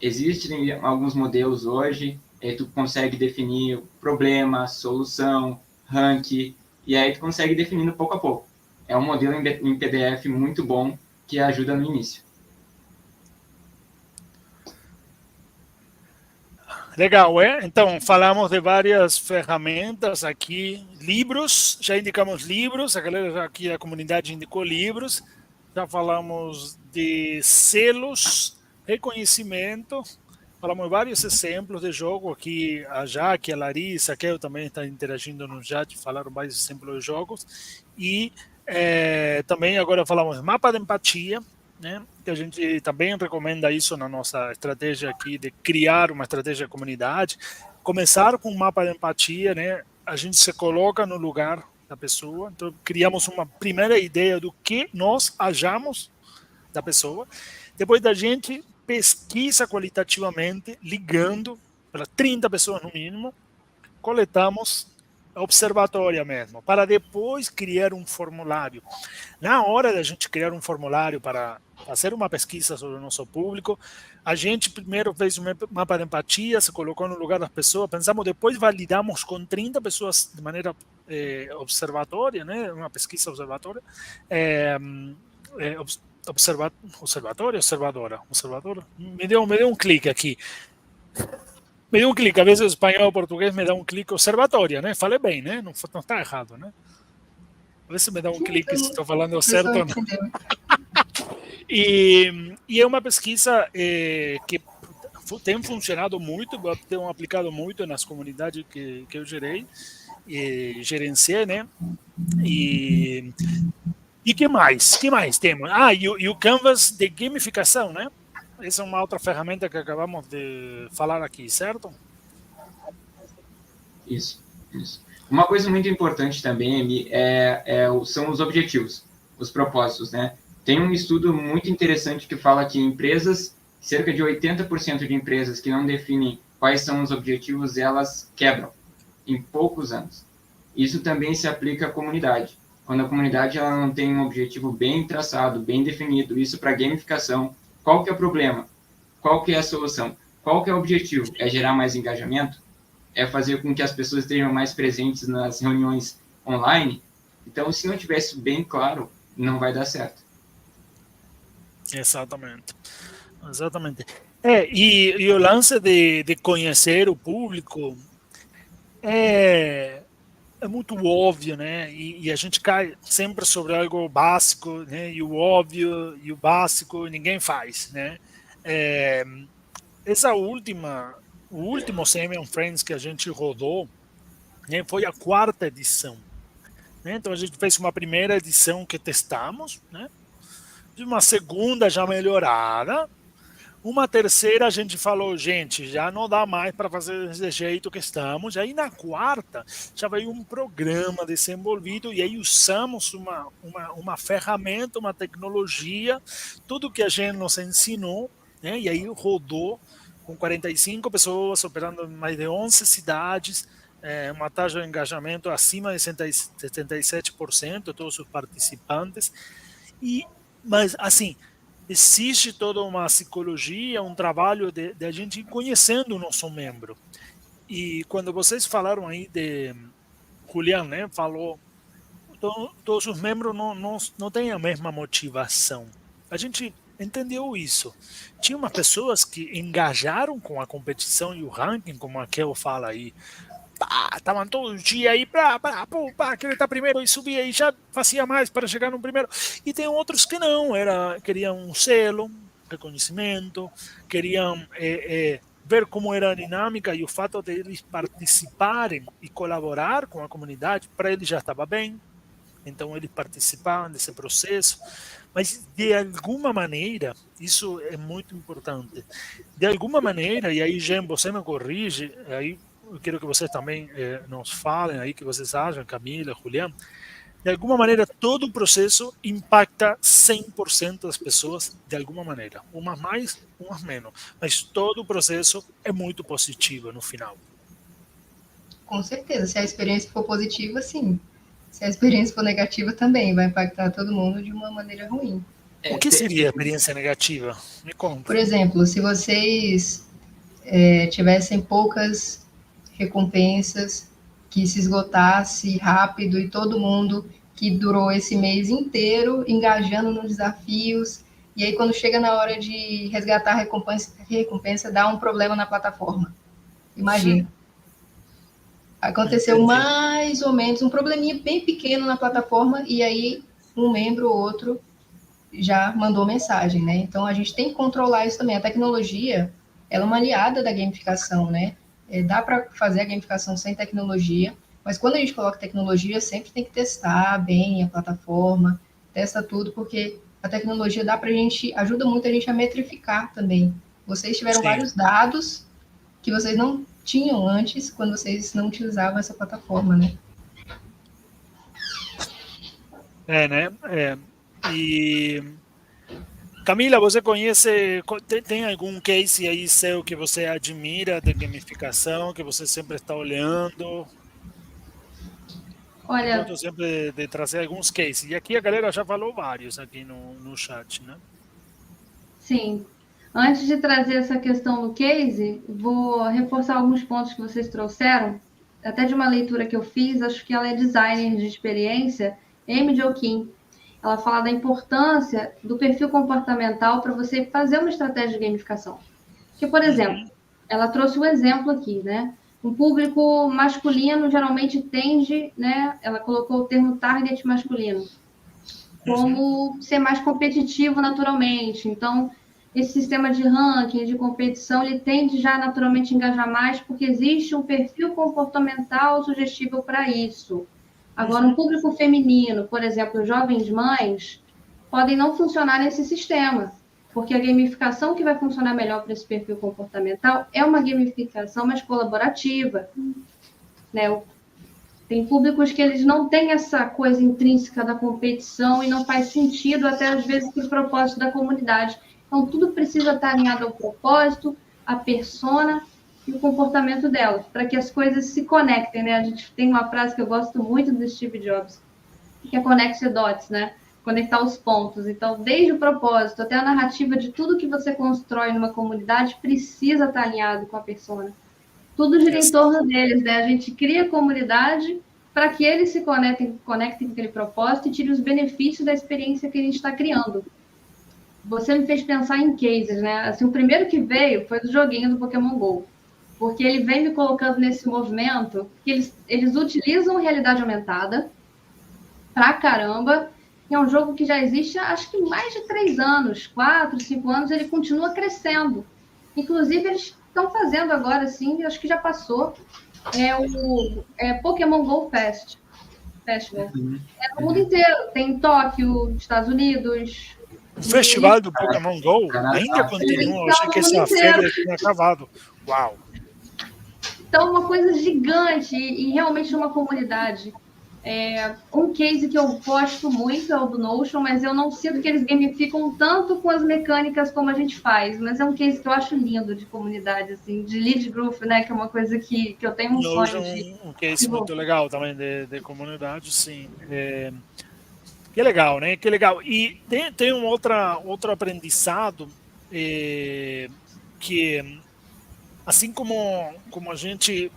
Existem alguns modelos hoje, aí tu consegue definir problema, solução, rank, e aí tu consegue definir pouco a pouco. É um modelo em PDF muito bom que ajuda no início. Legal, Então, falamos de várias ferramentas aqui, livros, já indicamos livros, a galera aqui da comunidade indicou livros, já falamos de selos, reconhecimento, falamos de vários exemplos de jogo aqui, a Jaque, a Larissa, que eu também está interagindo no chat, falaram vários exemplos de jogos, e também agora falamos de mapa de empatia, né? Que a gente também recomenda isso na nossa estratégia aqui de criar uma estratégia de comunidade, começar com um mapa de empatia, né? A gente se coloca no lugar da pessoa, então criamos uma primeira ideia do que nós achamos da pessoa, depois da gente pesquisa qualitativamente, ligando para 30 pessoas no mínimo, coletamos observatória mesmo, para depois criar um formulário. Na hora da gente criar um formulário para fazer uma pesquisa sobre o nosso público, a gente primeiro fez um mapa de empatia, se colocou no lugar das pessoas, pensamos, depois validamos com 30 pessoas de maneira observatória, né, uma pesquisa observatória, observadora, me deu um clique aqui. Me deu um clique, às vezes o espanhol ou português me dá um clique, observatória, né? Falei bem, né? Não está errado, né? Às vezes me dá um clique se estou falando certo ou não. E é uma pesquisa que tem funcionado muito, tem aplicado muito nas comunidades que eu gerei, gerenciei, né? E que mais? Que mais temos? E o Canvas de gamificação, né? Essa é uma outra ferramenta que acabamos de falar aqui, certo? Isso. Uma coisa muito importante também, são os objetivos, os propósitos, né? Tem um estudo muito interessante que fala que empresas, cerca de 80% de empresas que não definem quais são os objetivos, elas quebram em poucos anos. Isso também se aplica à comunidade. Quando a comunidade ela não tem um objetivo bem traçado, bem definido, isso para gamificação, qual que é o problema? Qual que é a solução? Qual que é o objetivo? É gerar mais engajamento? É fazer com que as pessoas estejam mais presentes nas reuniões online? Então, se não tiver isso bem claro, não vai dar certo. Exatamente. E o lance de conhecer o público é muito óbvio, né? E a gente cai sempre sobre algo básico, né? E o óbvio e o básico ninguém faz, né? O último CM on Friends que a gente rodou, né? Foi a 4ª edição. Né? Então a gente fez uma primeira edição que testamos, né? De uma segunda já melhorada, uma terceira a gente falou, gente, já não dá mais para fazer desse jeito que estamos. Aí na 4ª já veio um programa desenvolvido e aí usamos uma ferramenta, uma tecnologia, tudo que a gente nos ensinou, né? E aí rodou com 45 pessoas, operando em mais de 11 cidades, uma taxa de engajamento acima de 77%, todos os participantes. Mas, assim, existe toda uma psicologia, um trabalho de a gente ir conhecendo o nosso membro. E quando vocês falaram aí de... Julián, né, falou, todos os membros não têm a mesma motivação. A gente entendeu isso. Tinha umas pessoas que engajaram com a competição e o ranking, como a Kel fala aí, estavam todo dia aí para querer estar primeiro e subir e já fazia mais para chegar no primeiro. E tem outros que não, queriam um selo, reconhecimento, queriam ver como era a dinâmica e o fato de eles participarem e colaborar com a comunidade, para eles já estava bem. Então eles participavam desse processo. Mas de alguma maneira, isso é muito importante, de alguma maneira, e aí, Jen, você me corrige, aí eu quero que vocês também nos falem aí o que vocês acham, Camila, Julián. De alguma maneira, todo o processo impacta 100% das pessoas, de alguma maneira. Umas mais, umas menos. Mas todo o processo é muito positivo no final. Com certeza. Se a experiência for positiva, sim. Se a experiência for negativa, também vai impactar todo mundo de uma maneira ruim. O que seria a experiência negativa? Me conta. Por exemplo, se vocês tivessem poucas recompensas, que se esgotasse rápido e todo mundo que durou esse mês inteiro engajando nos desafios, e aí quando chega na hora de resgatar a recompensa dá um problema na plataforma. Imagina. Aconteceu mais ou menos um probleminha bem pequeno na plataforma e aí um membro ou outro já mandou mensagem, né? Então a gente tem que controlar isso também. A tecnologia, ela é uma aliada da gamificação, né? Dá para fazer a gamificação sem tecnologia, mas quando a gente coloca tecnologia, sempre tem que testar bem a plataforma, testa tudo, porque a tecnologia ajuda muito a gente a metrificar também. Vocês tiveram vários dados que vocês não tinham antes, quando vocês não utilizavam essa plataforma, né? Né? E... Camila, você conhece, tem algum case aí seu que você admira de gamificação, que você sempre está olhando? Olha, eu gosto sempre de trazer alguns cases. E aqui a galera já falou vários aqui no chat, né? Sim. Antes de trazer essa questão do case, vou reforçar alguns pontos que vocês trouxeram, até de uma leitura que eu fiz, acho que ela é designer de experiência, Amy Jo Kim. Ela fala da importância do perfil comportamental para você fazer uma estratégia de gamificação. Porque, por exemplo, ela trouxe um exemplo aqui, né? Um público masculino geralmente tende, né? Ela colocou o termo target masculino, como ser mais competitivo naturalmente. Então, esse sistema de ranking, de competição, ele tende já naturalmente a engajar mais, porque existe um perfil comportamental sugestível para isso. Agora, um público feminino, por exemplo, jovens mães, podem não funcionar nesse sistema, porque a gamificação que vai funcionar melhor para esse perfil comportamental é uma gamificação mais colaborativa, né? Tem públicos que eles não têm essa coisa intrínseca da competição e não faz sentido, até às vezes, para o propósito da comunidade. Então, tudo precisa estar alinhado ao propósito, à persona e o comportamento delas, para que as coisas se conectem, né? A gente tem uma frase que eu gosto muito do Steve Jobs, que é connect the dots, né? Conectar os pontos. Então, desde o propósito até a narrativa de tudo que você constrói numa comunidade precisa estar alinhado com a persona. Tudo gira em torno deles, né? A gente cria a comunidade para que eles se conectem com aquele propósito e tirem os benefícios da experiência que a gente está criando. Você me fez pensar em cases, né? Assim, o primeiro que veio foi do joguinho do Pokémon GO, porque ele vem me colocando nesse movimento que eles utilizam realidade aumentada pra caramba. É um jogo que já existe há, acho que mais de 3 anos, 4, 5 anos, ele continua crescendo. Inclusive, eles estão fazendo agora, assim, acho que já passou, é o Pokémon Go Festival. É no mundo inteiro. Tem Tóquio, Estados Unidos. O festival do Pokémon Go Canadá, ainda continua. Eu achei que essa febre tinha acabado. Uau! Então, uma coisa gigante e realmente uma comunidade. Um case que eu gosto muito é o do Notion, mas eu não sinto que eles gamificam tanto com as mecânicas como a gente faz, mas é um case que eu acho lindo de comunidade, assim, de lead group, né, que é uma coisa que eu tenho um sonho de... Um case muito legal também de comunidade, sim. Que legal, né? Que legal. E tem um outro aprendizado que, assim como a gente,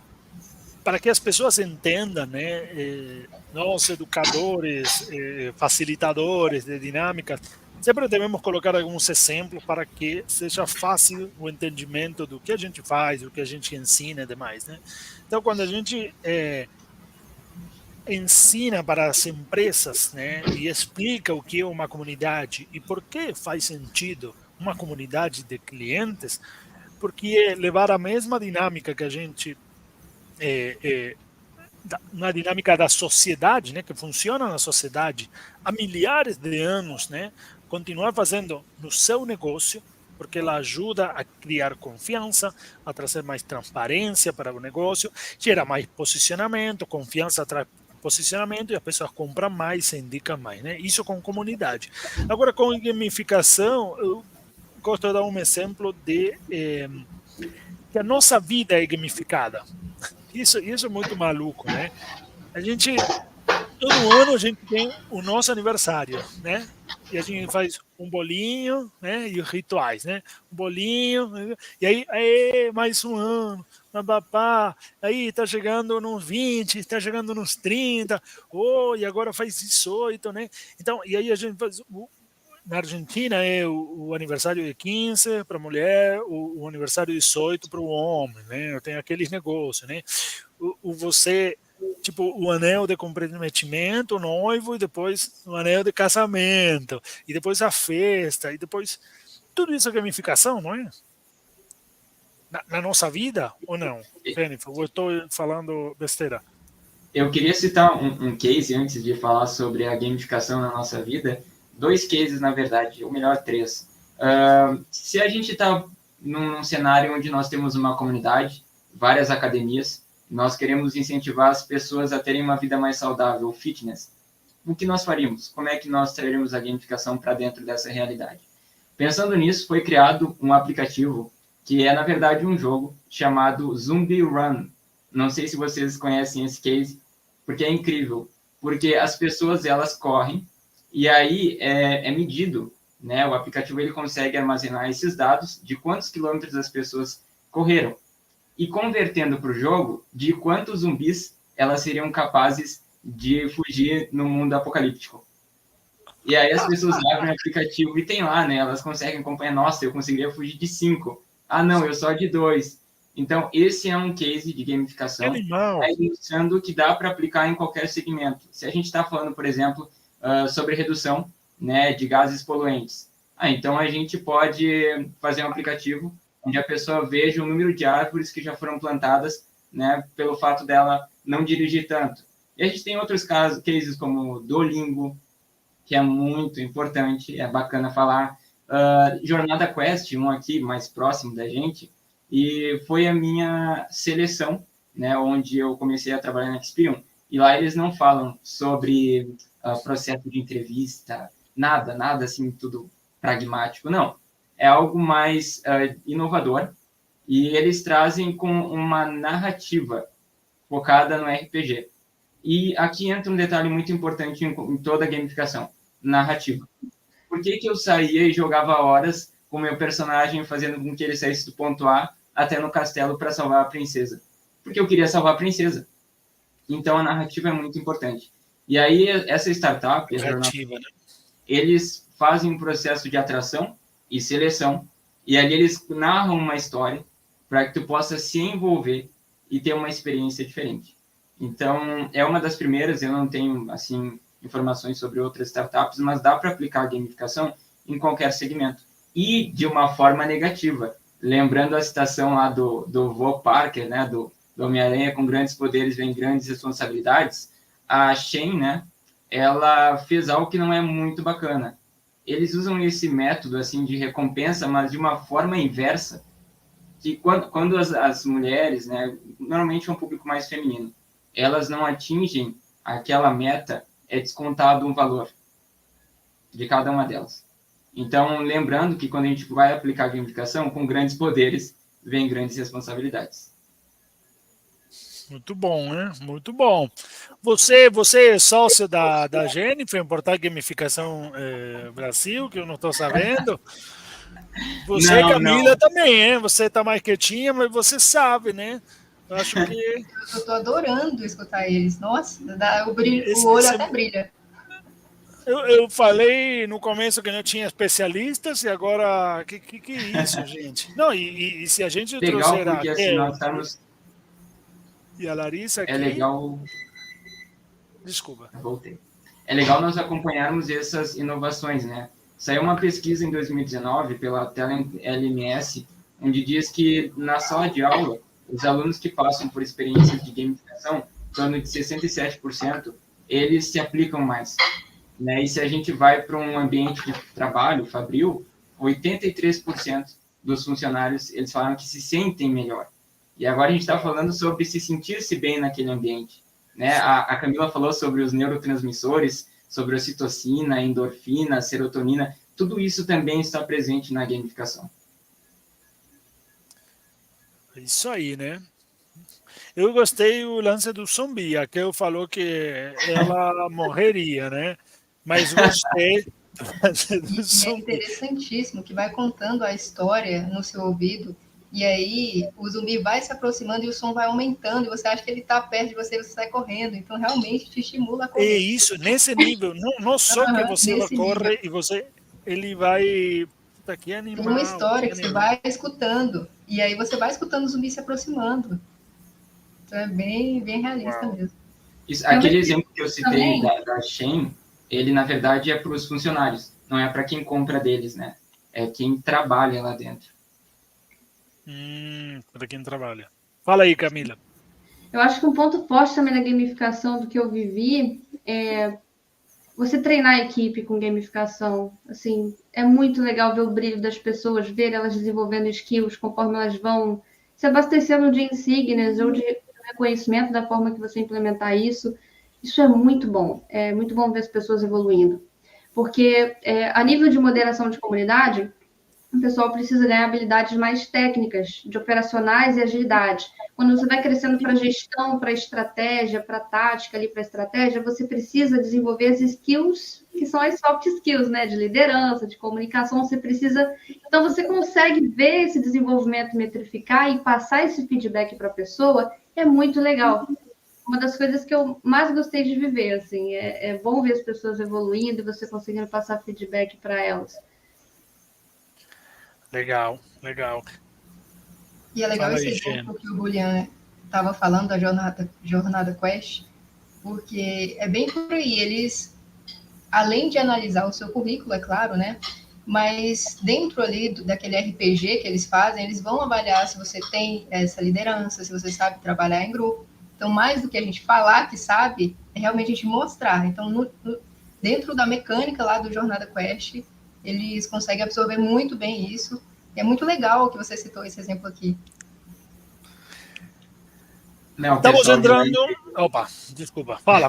para que as pessoas entendam, né? Nós, educadores, facilitadores de dinâmicas, sempre devemos colocar alguns exemplos para que seja fácil o entendimento do que a gente faz, do que a gente ensina e demais, né? Então, quando a gente ensina para as empresas, né, e explica o que é uma comunidade e por que faz sentido uma comunidade de clientes, porque é levar a mesma dinâmica que a gente uma dinâmica da sociedade, né, que funciona na sociedade há milhares de anos, né, continuar fazendo no seu negócio, porque ela ajuda a criar confiança, a trazer mais transparência para o negócio, gera mais posicionamento, confiança traz posicionamento e as pessoas compram mais, se indicam mais, né? Isso com comunidade. Agora, com gamificação, eu gosto de dar um exemplo de que a nossa vida é gamificada. Isso é muito maluco, né? Todo ano a gente tem o nosso aniversário, né? E a gente faz um bolinho, né? E os rituais, né? Um bolinho, e aí mais um ano, papá, aí tá chegando nos 20, tá chegando nos 30, e agora faz 18, né? Então, e aí a gente faz... Na Argentina é o aniversário de 15 para a mulher, o aniversário de 18 para o homem, né? Tem aqueles negócios, né? Você, tipo, o anel de comprometimento, o noivo, e depois o anel de casamento, e depois a festa, e depois... Tudo isso é gamificação, não é? Na nossa vida, ou não? Jennifer, eu estou falando besteira. Eu queria citar um case antes de falar sobre a gamificação na nossa vida. 2 cases, na verdade, ou melhor, 3. Se a gente está num cenário onde nós temos uma comunidade, várias academias, nós queremos incentivar as pessoas a terem uma vida mais saudável, fitness, o que nós faríamos? Como é que nós traríamos a gamificação para dentro dessa realidade? Pensando nisso, foi criado um aplicativo que é, na verdade, um jogo chamado Zumbi Run. Não sei se vocês conhecem esse case, porque é incrível. Porque as pessoas, elas correm, e aí é medido, né? O aplicativo ele consegue armazenar esses dados de quantos quilômetros as pessoas correram. E convertendo para o jogo, de quantos zumbis elas seriam capazes de fugir no mundo apocalíptico. E aí as pessoas abrem o aplicativo e tem lá, né? Elas conseguem acompanhar, nossa, eu conseguiria fugir de 5. Ah, não, eu só de 2. Então, esse é um case de gamificação, ilustrando que dá para aplicar em qualquer segmento. Se a gente está falando, por exemplo, sobre redução, né, de gases poluentes. Então, a gente pode fazer um aplicativo onde a pessoa veja o número de árvores que já foram plantadas, né, pelo fato dela não dirigir tanto. E a gente tem outros cases como Duolingo, que é muito importante, é bacana falar. Jornada Quest, um aqui mais próximo da gente, e foi a minha seleção, né, onde eu comecei a trabalhar na Experian. E lá eles não falam sobre processo de entrevista, nada assim, tudo pragmático, não. É algo mais inovador, e eles trazem com uma narrativa focada no RPG. E aqui entra um detalhe muito importante em toda a gamificação, narrativa. Por que eu saía e jogava horas com o meu personagem fazendo com que ele saísse do ponto A até no castelo para salvar a princesa? Porque eu queria salvar a princesa. Então, a narrativa é muito importante. E aí, essa startup, eles fazem um processo de atração e seleção, e ali eles narram uma história para que tu possa se envolver e ter uma experiência diferente. Então, é uma das primeiras, eu não tenho, assim, informações sobre outras startups, mas dá para aplicar a gamificação em qualquer segmento. E de uma forma negativa. Lembrando a citação lá do Vô Parker, né, do do Homem-Aranha, com grandes poderes vem grandes responsabilidades, a Shein, né, ela fez algo que não é muito bacana. Eles usam esse método assim de recompensa, mas de uma forma inversa, que quando as mulheres, né, normalmente é um público mais feminino, elas não atingem aquela meta, é descontado um valor de cada uma delas. Então, lembrando que quando a gente vai aplicar a gamificação, com grandes poderes, vem grandes responsabilidades. Muito bom, né? Muito bom. Você é sócio da Jennifer, Portal Gamificação Brasil, que eu não estou sabendo. Você, Não, Camila, não. também, hein? Você está mais quietinha, mas você sabe, né? Eu acho que Eu estou adorando escutar eles. Nossa, o olho esse até brilha. eu falei no começo que não tinha especialistas e agora, que é isso, gente? Não, e se a gente Legal, trouxer a porque assim, nós estamos... e a Larissa aqui... É legal... Desculpa. Voltei. É legal nós acompanharmos essas inovações, né? Saiu uma pesquisa em 2019 pela TLMS, onde diz que na sala de aula, os alunos que passam por experiências de gamificação, em torno de 67%, eles se aplicam mais. Né? E se a gente vai para um ambiente de trabalho, fabril, 83% dos funcionários, eles falaram que se sentem melhor. E agora a gente está falando sobre se sentir-se bem naquele ambiente. Né? A Camila falou sobre os neurotransmissores, sobre a ocitocina, a endorfina, a serotonina, tudo isso também está presente na gamificação. Isso aí, né? Eu gostei do lance do zumbi, a Kel falou que ela morreria, né? Mas gostei do lance do E é zumbi. interessantíssimo que vai contando a história no seu ouvido, e aí o zumbi vai se aproximando e o som vai aumentando, e você acha que ele está perto de você, você sai correndo. Então, realmente, te estimula a É correr. isso, nesse nível, não só que você nesse corre e ele vai... Puta, que Tem animal, uma história que que você animal. vai escutando, e aí você vai escutando o zumbi se aproximando. Então, é bem, bem realista Uau. mesmo. Isso, aquele exemplo que eu citei da Shein, ele, na verdade, é para os funcionários, não é para quem compra deles, né? É quem trabalha lá dentro. Para quem trabalha. Fala aí, Camila. Eu acho que um ponto forte também na gamificação do que eu vivi é você treinar a equipe com gamificação. Assim, é muito legal ver o brilho das pessoas, ver elas desenvolvendo skills conforme elas vão se abastecendo de insígnias ou de reconhecimento da forma que você implementar isso. Isso é muito bom. É muito bom ver as pessoas evoluindo. Porque a nível de moderação de comunidade, o pessoal precisa ganhar habilidades mais técnicas, de operacionais e agilidade. Quando você vai crescendo para gestão, para estratégia, para tática, ali para estratégia, você precisa desenvolver as skills, que são as soft skills, né? De liderança, de comunicação, você precisa... Então, você consegue ver esse desenvolvimento metrificar e passar esse feedback para a pessoa, é muito legal. Uma das coisas que eu mais gostei de viver, assim, é bom ver as pessoas evoluindo e você conseguindo passar feedback para elas. Legal, legal. E é legal Fala esse aí, exemplo que o Julian estava falando da jornada Quest, porque é bem por aí. Eles, além de analisar o seu currículo, é claro, né? Mas dentro ali daquele RPG que eles fazem, eles vão avaliar se você tem essa liderança, se você sabe trabalhar em grupo. Então, mais do que a gente falar que sabe, é realmente a gente mostrar. Então, dentro da mecânica lá do Jornada Quest, eles conseguem absorver muito bem isso. E é muito legal que você citou esse exemplo aqui. Não, Estamos entrando... Opa, desculpa. Fala.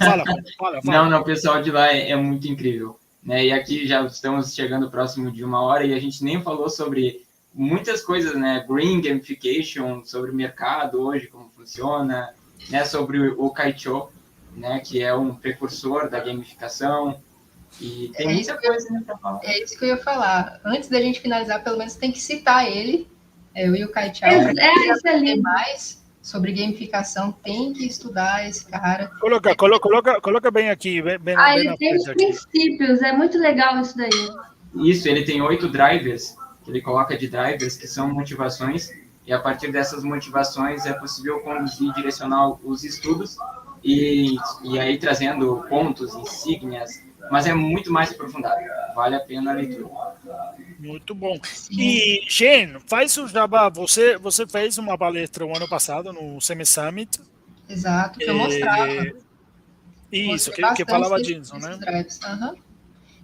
Não, o pessoal de lá é muito incrível. Né? E aqui já estamos chegando próximo de 1 hora e a gente nem falou sobre muitas coisas, né? Green Gamification, sobre o mercado hoje, como funciona, né? Sobre o Kaicho, né? Que é um precursor da gamificação. E tem muita coisa, né, para falar. É isso que eu ia falar. Antes da gente finalizar, pelo menos tem que citar ele, o Yu Kai Chao. Isso ali. Mais sobre gamificação, tem que estudar esse cara. Coloca bem aqui, bem Ele na tem os princípios, é muito legal isso daí. Isso, ele tem 8 drivers, que ele coloca de drivers, que são motivações, e a partir dessas motivações é possível conduzir, direcionar os estudos, e aí trazendo pontos, insígnias, mas é muito mais aprofundado, vale a pena a leitura. Muito bom. Sim. E, Jen, faz o jabá. Você fez uma palestra o ano passado no Semi Summit. Exato, que eu mostrava. Isso, Mostrei que bastante falava disso, desses né? drives. Aham.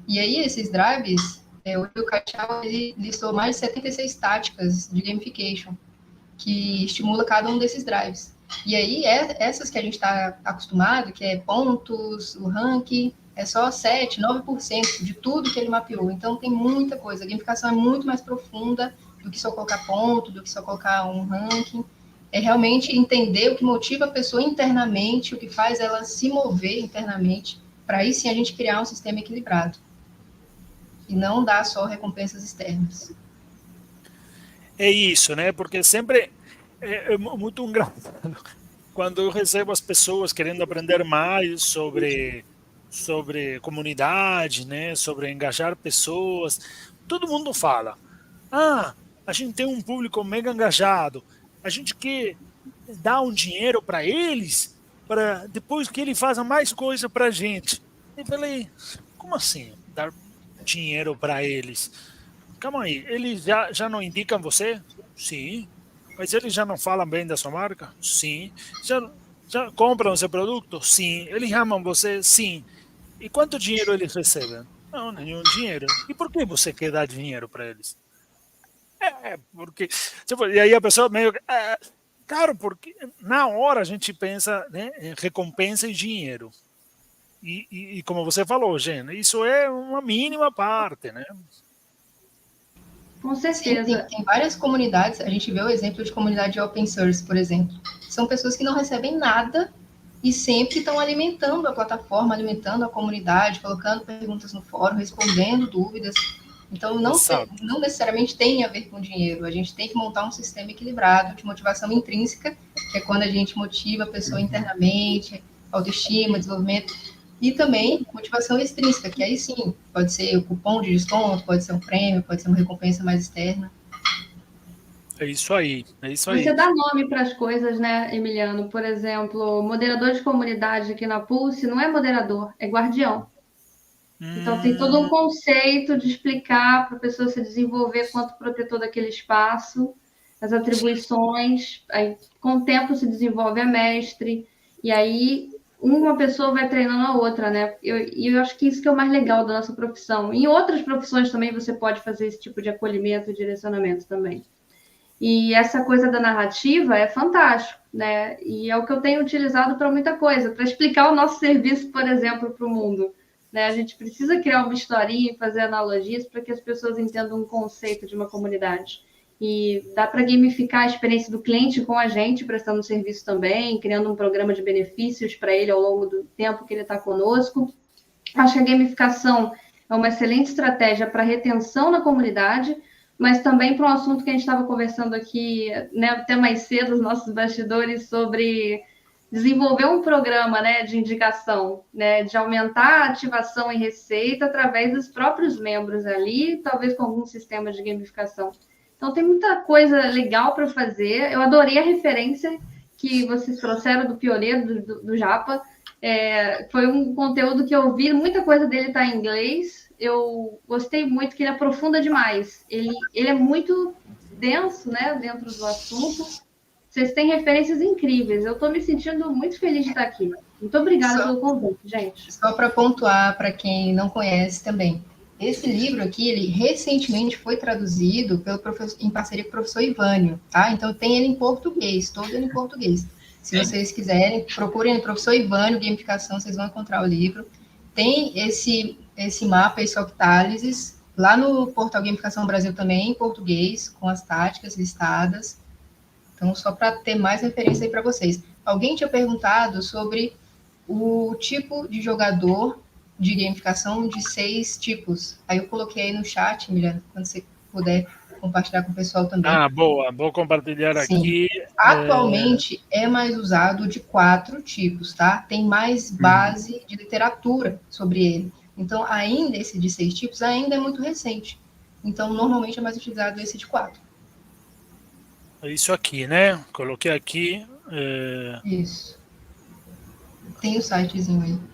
E aí, esses drives, o Will Cachal, ele listou mais de 76 táticas de gamification que estimula cada um desses drives. E aí, essas que a gente está acostumado, que é pontos, o ranking, é só 7, 9% de tudo que ele mapeou. Então, tem muita coisa. A gamificação é muito mais profunda do que só colocar ponto, do que só colocar um ranking. É realmente entender o que motiva a pessoa internamente, o que faz ela se mover internamente, para aí sim a gente criar um sistema equilibrado. E não dar só recompensas externas. É isso, né? Porque sempre é muito engraçado quando eu recebo as pessoas querendo aprender mais sobre comunidade, né? Sobre engajar pessoas. Todo mundo fala: ah, a gente tem um público mega engajado, a gente quer dar um dinheiro para eles, para depois que eles façam mais coisa para a gente. Eu falei: como assim? Dar dinheiro para eles? Calma aí, eles já não indicam você? Sim. Mas eles já não falam bem da sua marca? Sim. Já compram seu produto? Sim. Eles amam você? Sim. E quanto dinheiro eles recebem? Não, nenhum dinheiro. E por que você quer dar dinheiro para eles? Porque. Tipo, e aí a pessoa meio. Claro, porque na hora a gente pensa, né, em recompensa e dinheiro. E como você falou, Gena, isso é uma mínima parte, né? Com Sim, certeza. tem várias comunidades, a gente vê o exemplo de comunidade de open source, por exemplo. São pessoas que não recebem nada e sempre estão alimentando a plataforma, alimentando a comunidade, colocando perguntas no fórum, respondendo dúvidas. Então, Exato. não necessariamente tem a ver com dinheiro. A gente tem que montar um sistema equilibrado de motivação intrínseca, que é quando a gente motiva a pessoa internamente, autoestima, desenvolvimento, e também motivação extrínseca, que aí sim, pode ser o cupom de desconto, pode ser um prêmio, pode ser uma recompensa mais externa. É isso aí, é isso Você aí. dá nome para as coisas, né, Emiliano? Por exemplo, moderador de comunidade aqui na Pulse não é moderador, é guardião. Então, tem todo um conceito de explicar para a pessoa se desenvolver quanto protetor daquele espaço, as atribuições, aí, com o tempo se desenvolve a mestre, e aí uma pessoa vai treinando a outra, né? E eu acho que isso que é o mais legal da nossa profissão. Em outras profissões também você pode fazer esse tipo de acolhimento e direcionamento também. E essa coisa da narrativa é fantástico, né? E é o que eu tenho utilizado para muita coisa, para explicar o nosso serviço, por exemplo, para o mundo. Né? A gente precisa criar uma historinha e fazer analogias para que as pessoas entendam um conceito de uma comunidade. E dá para gamificar a experiência do cliente com a gente, prestando serviço também, criando um programa de benefícios para ele ao longo do tempo que ele está conosco. Acho que a gamificação é uma excelente estratégia para retenção na comunidade, mas também para um assunto que a gente estava conversando aqui, né, até mais cedo, os nossos bastidores, sobre desenvolver um programa, né, de indicação, né, de aumentar a ativação e receita através dos próprios membros ali, talvez com algum sistema de gamificação. Então, tem muita coisa legal para fazer. Eu adorei a referência que vocês trouxeram do pioneiro, do Japa. Foi um conteúdo que eu vi, muita coisa dele está em inglês. Eu gostei muito, que ele aprofunda demais. Ele é muito denso, né, dentro do assunto. Vocês têm referências incríveis. Eu estou me sentindo muito feliz de estar aqui. Muito obrigada pelo convite, gente. Só para pontuar, para quem não conhece também, esse livro aqui, ele recentemente foi traduzido em parceria com o professor Ivânio, tá? Então tem ele em português, todo ele em português. Se vocês quiserem, procurem o professor Ivânio, Gamificação, vocês vão encontrar o livro. Tem esse mapa, esse Octálises, lá no portal Gamificação Brasil também, em português, com as táticas listadas. Então, só para ter mais referência aí para vocês. Alguém tinha perguntado sobre o tipo de jogador de gamificação de 6 tipos. Aí eu coloquei aí no chat, Milena, quando você puder compartilhar com o pessoal também. Boa, vou compartilhar Sim. aqui. Atualmente é mais usado de 4 tipos, tá? Tem mais base de literatura sobre ele. Então, ainda esse de 6 tipos ainda é muito recente. Então, normalmente é mais utilizado esse de 4. É isso aqui, né? Coloquei aqui. Isso. Tem o sitezinho aí.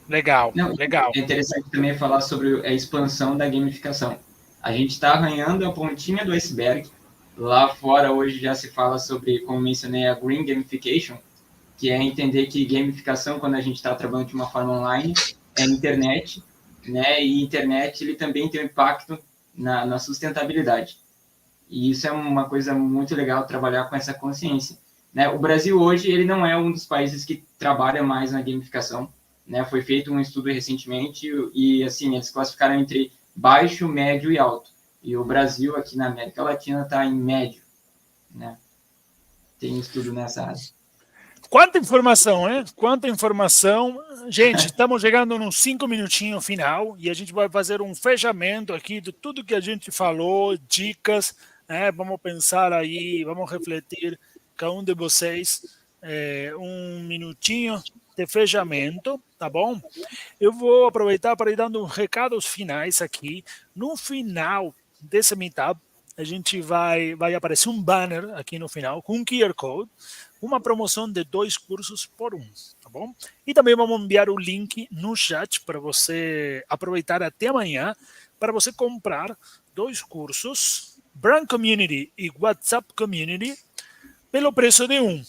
Legal, legal. É interessante também falar sobre a expansão da gamificação. A gente está arranhando a pontinha do iceberg. Lá fora, hoje já se fala sobre, como mencionei, a Green Gamification, que é entender que gamificação, quando a gente está trabalhando de uma forma online, é internet, né? E internet ele também tem um impacto na sustentabilidade. E isso é uma coisa muito legal, trabalhar com essa consciência, né? O Brasil hoje ele não é um dos países que trabalha mais na gamificação, né? Foi feito um estudo recentemente e assim eles classificaram entre baixo, médio e alto. E o Brasil aqui na América Latina está em médio, né? Tem estudo nessa área. Quanta informação, hein? Quanta informação. Gente, estamos chegando nos 5 minutinhos final e a gente vai fazer um fechamento aqui de tudo que a gente falou, dicas, né? Vamos pensar aí, vamos refletir, cada um de vocês, um minutinho de fechamento, tá bom? Eu vou aproveitar para ir dando recados finais aqui. No final desse meetup, a gente vai aparecer um banner aqui no final com um QR Code, uma promoção de 2 cursos por 1, tá bom? E também vamos enviar o link no chat para você aproveitar até amanhã para você comprar 2 cursos, Brand Community e WhatsApp Community, pelo preço de 1.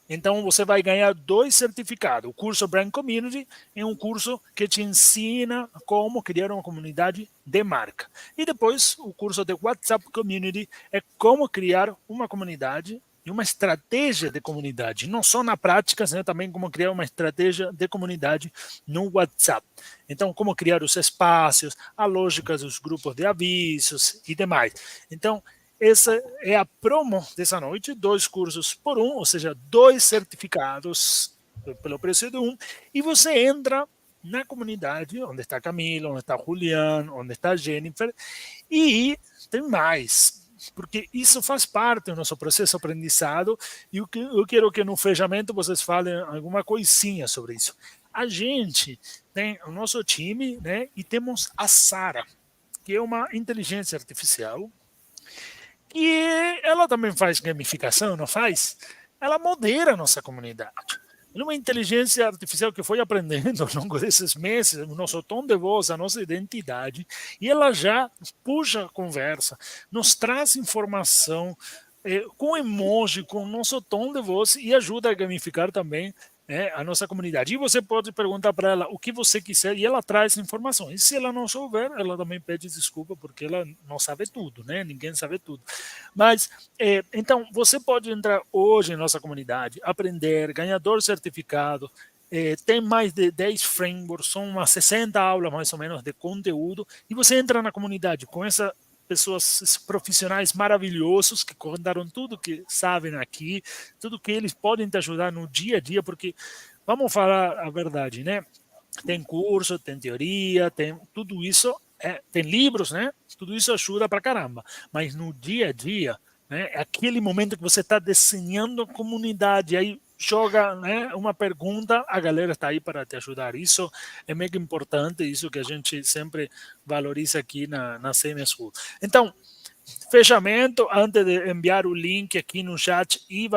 Então, você vai ganhar 2 certificados. O curso Brand Community é um curso que te ensina como criar uma comunidade de marca. E depois, o curso de WhatsApp Community é como criar uma comunidade e uma estratégia de comunidade. Não só na prática, né, também como criar uma estratégia de comunidade no WhatsApp. Então, como criar os espaços, a lógica dos grupos de avisos e demais. Então, essa é a promo dessa noite, 2 cursos por 1, ou seja, 2 certificados pelo preço de 1, e você entra na comunidade onde está Camila, onde está Julián, onde está Jennifer, e tem mais, porque isso faz parte do nosso processo de aprendizado, e eu quero que no fechamento vocês falem alguma coisinha sobre isso. A gente tem o nosso time, né, e temos a Sara, que é uma inteligência artificial, e ela também faz gamificação, não faz? Ela modera a nossa comunidade. É uma inteligência artificial que foi aprendendo ao longo desses meses o nosso tom de voz, a nossa identidade, e ela já puxa a conversa, nos traz informação com emoji, com o nosso tom de voz e ajuda a gamificar também a nossa comunidade. E você pode perguntar para ela o que você quiser e ela traz informação. E se ela não souber, ela também pede desculpa porque ela não sabe tudo, né? Ninguém sabe tudo. Mas, então, você pode entrar hoje em nossa comunidade, aprender, ganhar 2 certificados, tem mais de 10 frameworks, são umas 60 aulas mais ou menos de conteúdo, e você entra na comunidade com essa pessoas profissionais maravilhosos que contaram tudo que sabem aqui, tudo que eles podem te ajudar no dia a dia, porque vamos falar a verdade, né? Tem curso, tem teoria, tem tudo isso, tem livros, né? Tudo isso ajuda pra caramba, mas no dia a dia, né? É aquele momento que você está desenhando a comunidade, aí joga, né, uma pergunta, a galera está aí para te ajudar. Isso é mega importante, isso que a gente sempre valoriza aqui na CM School. Então, fechamento, antes de enviar o link aqui no chat, e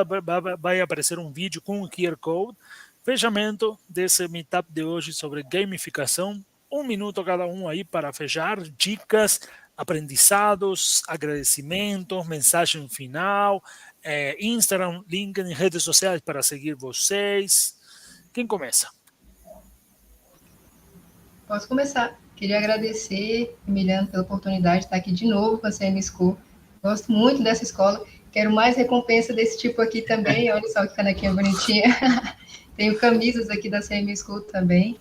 vai aparecer um vídeo com o QR Code. Fechamento desse meetup de hoje sobre gamificação. 1 minuto cada um aí para fechar, dicas, aprendizados, agradecimentos, mensagem final, Instagram, LinkedIn, redes sociais para seguir vocês. Quem começa? Posso começar. Queria agradecer, Emiliano, pela oportunidade de estar aqui de novo com a CM School. Gosto muito dessa escola. Quero mais recompensa desse tipo aqui também. Olha só que canequinha bonitinha. Tenho camisas aqui da CM School também.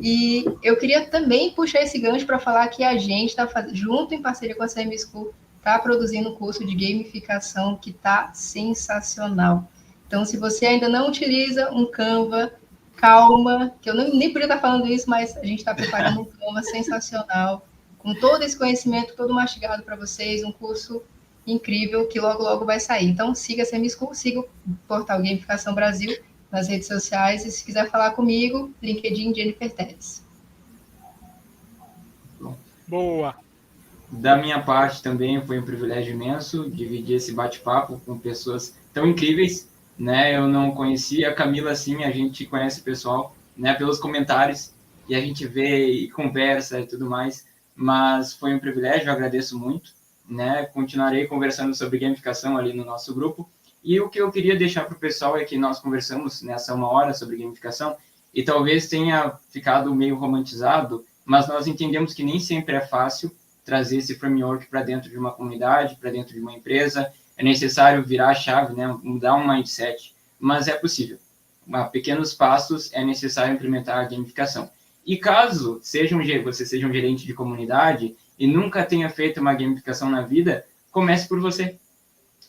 E eu queria também puxar esse gancho para falar que a gente está junto em parceria com a CM School, está produzindo um curso de gamificação que está sensacional. Então, se você ainda não utiliza um Canva, calma, que eu nem podia estar falando isso, mas a gente está preparando um Canva sensacional, com todo esse conhecimento, todo mastigado para vocês, um curso incrível que logo, logo vai sair. Então, siga a CM School, siga o portal Gamificação Brasil nas redes sociais, e se quiser falar comigo, LinkedIn, Jennifer Teles. Boa. Da minha parte também foi um privilégio imenso dividir esse bate-papo com pessoas tão incríveis, né? Eu não conhecia a Camila assim, a gente conhece o pessoal, né, pelos comentários, e a gente vê e conversa e tudo mais, mas foi um privilégio, eu agradeço muito, né? Continuarei conversando sobre gamificação ali no nosso grupo. E o que eu queria deixar para o pessoal é que nós conversamos nessa 1 hora sobre gamificação e talvez tenha ficado meio romantizado, mas nós entendemos que nem sempre é fácil trazer esse framework para dentro de uma comunidade, para dentro de uma empresa. É necessário virar a chave, né? Mudar um mindset, mas é possível. A pequenos passos é necessário implementar a gamificação. E caso você seja um gerente de comunidade e nunca tenha feito uma gamificação na vida, comece por você.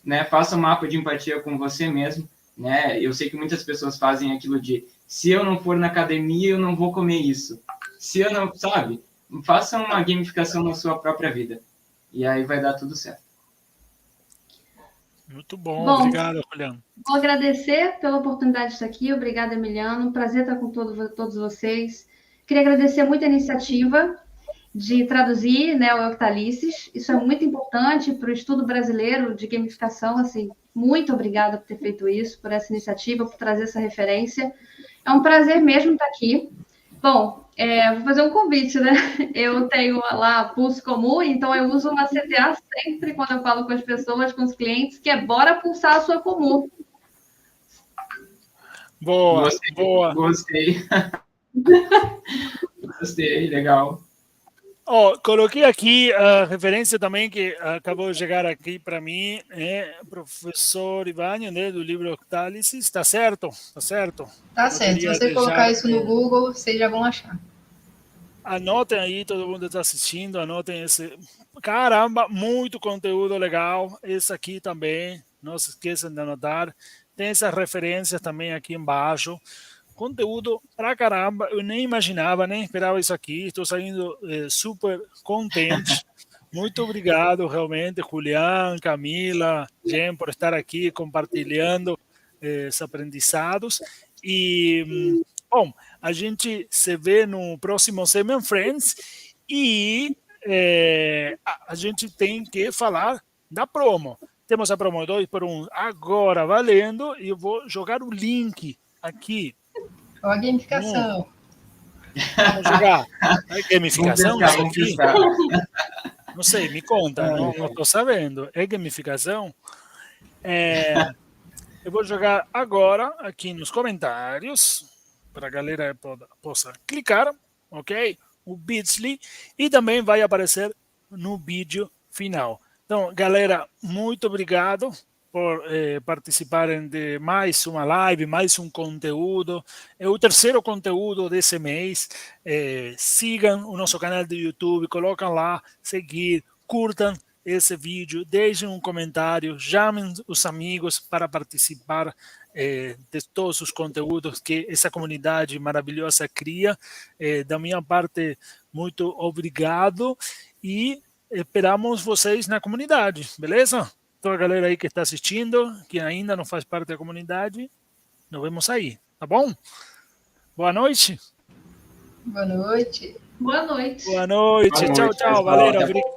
Né? Faça um mapa de empatia com você mesmo. Né? Eu sei que muitas pessoas fazem aquilo de se eu não for na academia, eu não vou comer isso. Se eu não, sabe? Faça uma gamificação na sua própria vida. E aí vai dar tudo certo. Muito bom, obrigado, Juliano. Vou agradecer pela oportunidade de estar aqui. Obrigada, Emiliano. Prazer estar com todos vocês. Queria agradecer muito a iniciativa de traduzir, né, o Octalices. Isso é muito importante para o estudo brasileiro de gamificação. Assim, muito obrigada por ter feito isso, por essa iniciativa, por trazer essa referência. É um prazer mesmo estar aqui. Bom, vou fazer um convite, né? Eu tenho lá Pulso Comum, então eu uso uma CTA sempre quando eu falo com as pessoas, com os clientes, que é bora pulsar a sua comum. Boa, Gostei, boa. Gostei. Gostei, legal. Coloquei aqui a referência também que acabou de chegar aqui para mim, professor Ivânio, né, do livro Octálices. Está certo? Está certo? Tá certo. Se você colocar isso no Google, vocês já vão achar. Anotem aí, todo mundo está assistindo, anotem esse. Caramba, muito conteúdo legal. Esse aqui também, não se esqueçam de anotar. Tem essas referências também aqui embaixo. Conteúdo pra caramba, eu nem imaginava, nem esperava isso aqui. Estou saindo super contente. Muito obrigado, realmente, Julián, Camila, Jen, por estar aqui compartilhando esses aprendizados. E, bom, a gente se vê no próximo Semen Friends e a gente tem que falar da promo. Temos a promo 2 por 1 agora valendo e eu vou jogar o link aqui. Ó, a gamificação. Vamos jogar. É gamificação isso aqui? Não sei, me conta. Não estou sabendo. É gamificação? Eu vou jogar agora aqui nos comentários para a galera possa clicar, ok? O Bitsly e também vai aparecer no vídeo final. Então, galera, muito obrigado por participarem de mais uma live, mais um conteúdo. É o terceiro conteúdo desse mês. Sigam o nosso canal do YouTube, colocam lá, seguir, curtam esse vídeo, deixem um comentário, chamem os amigos para participar de todos os conteúdos que essa comunidade maravilhosa cria. Da minha parte, muito obrigado e esperamos vocês na comunidade, beleza? Toda a galera aí que está assistindo, que ainda não faz parte da comunidade, nos vemos aí, tá bom? Boa noite. Boa noite. Boa noite. Boa noite. Tchau, tchau. Valeu.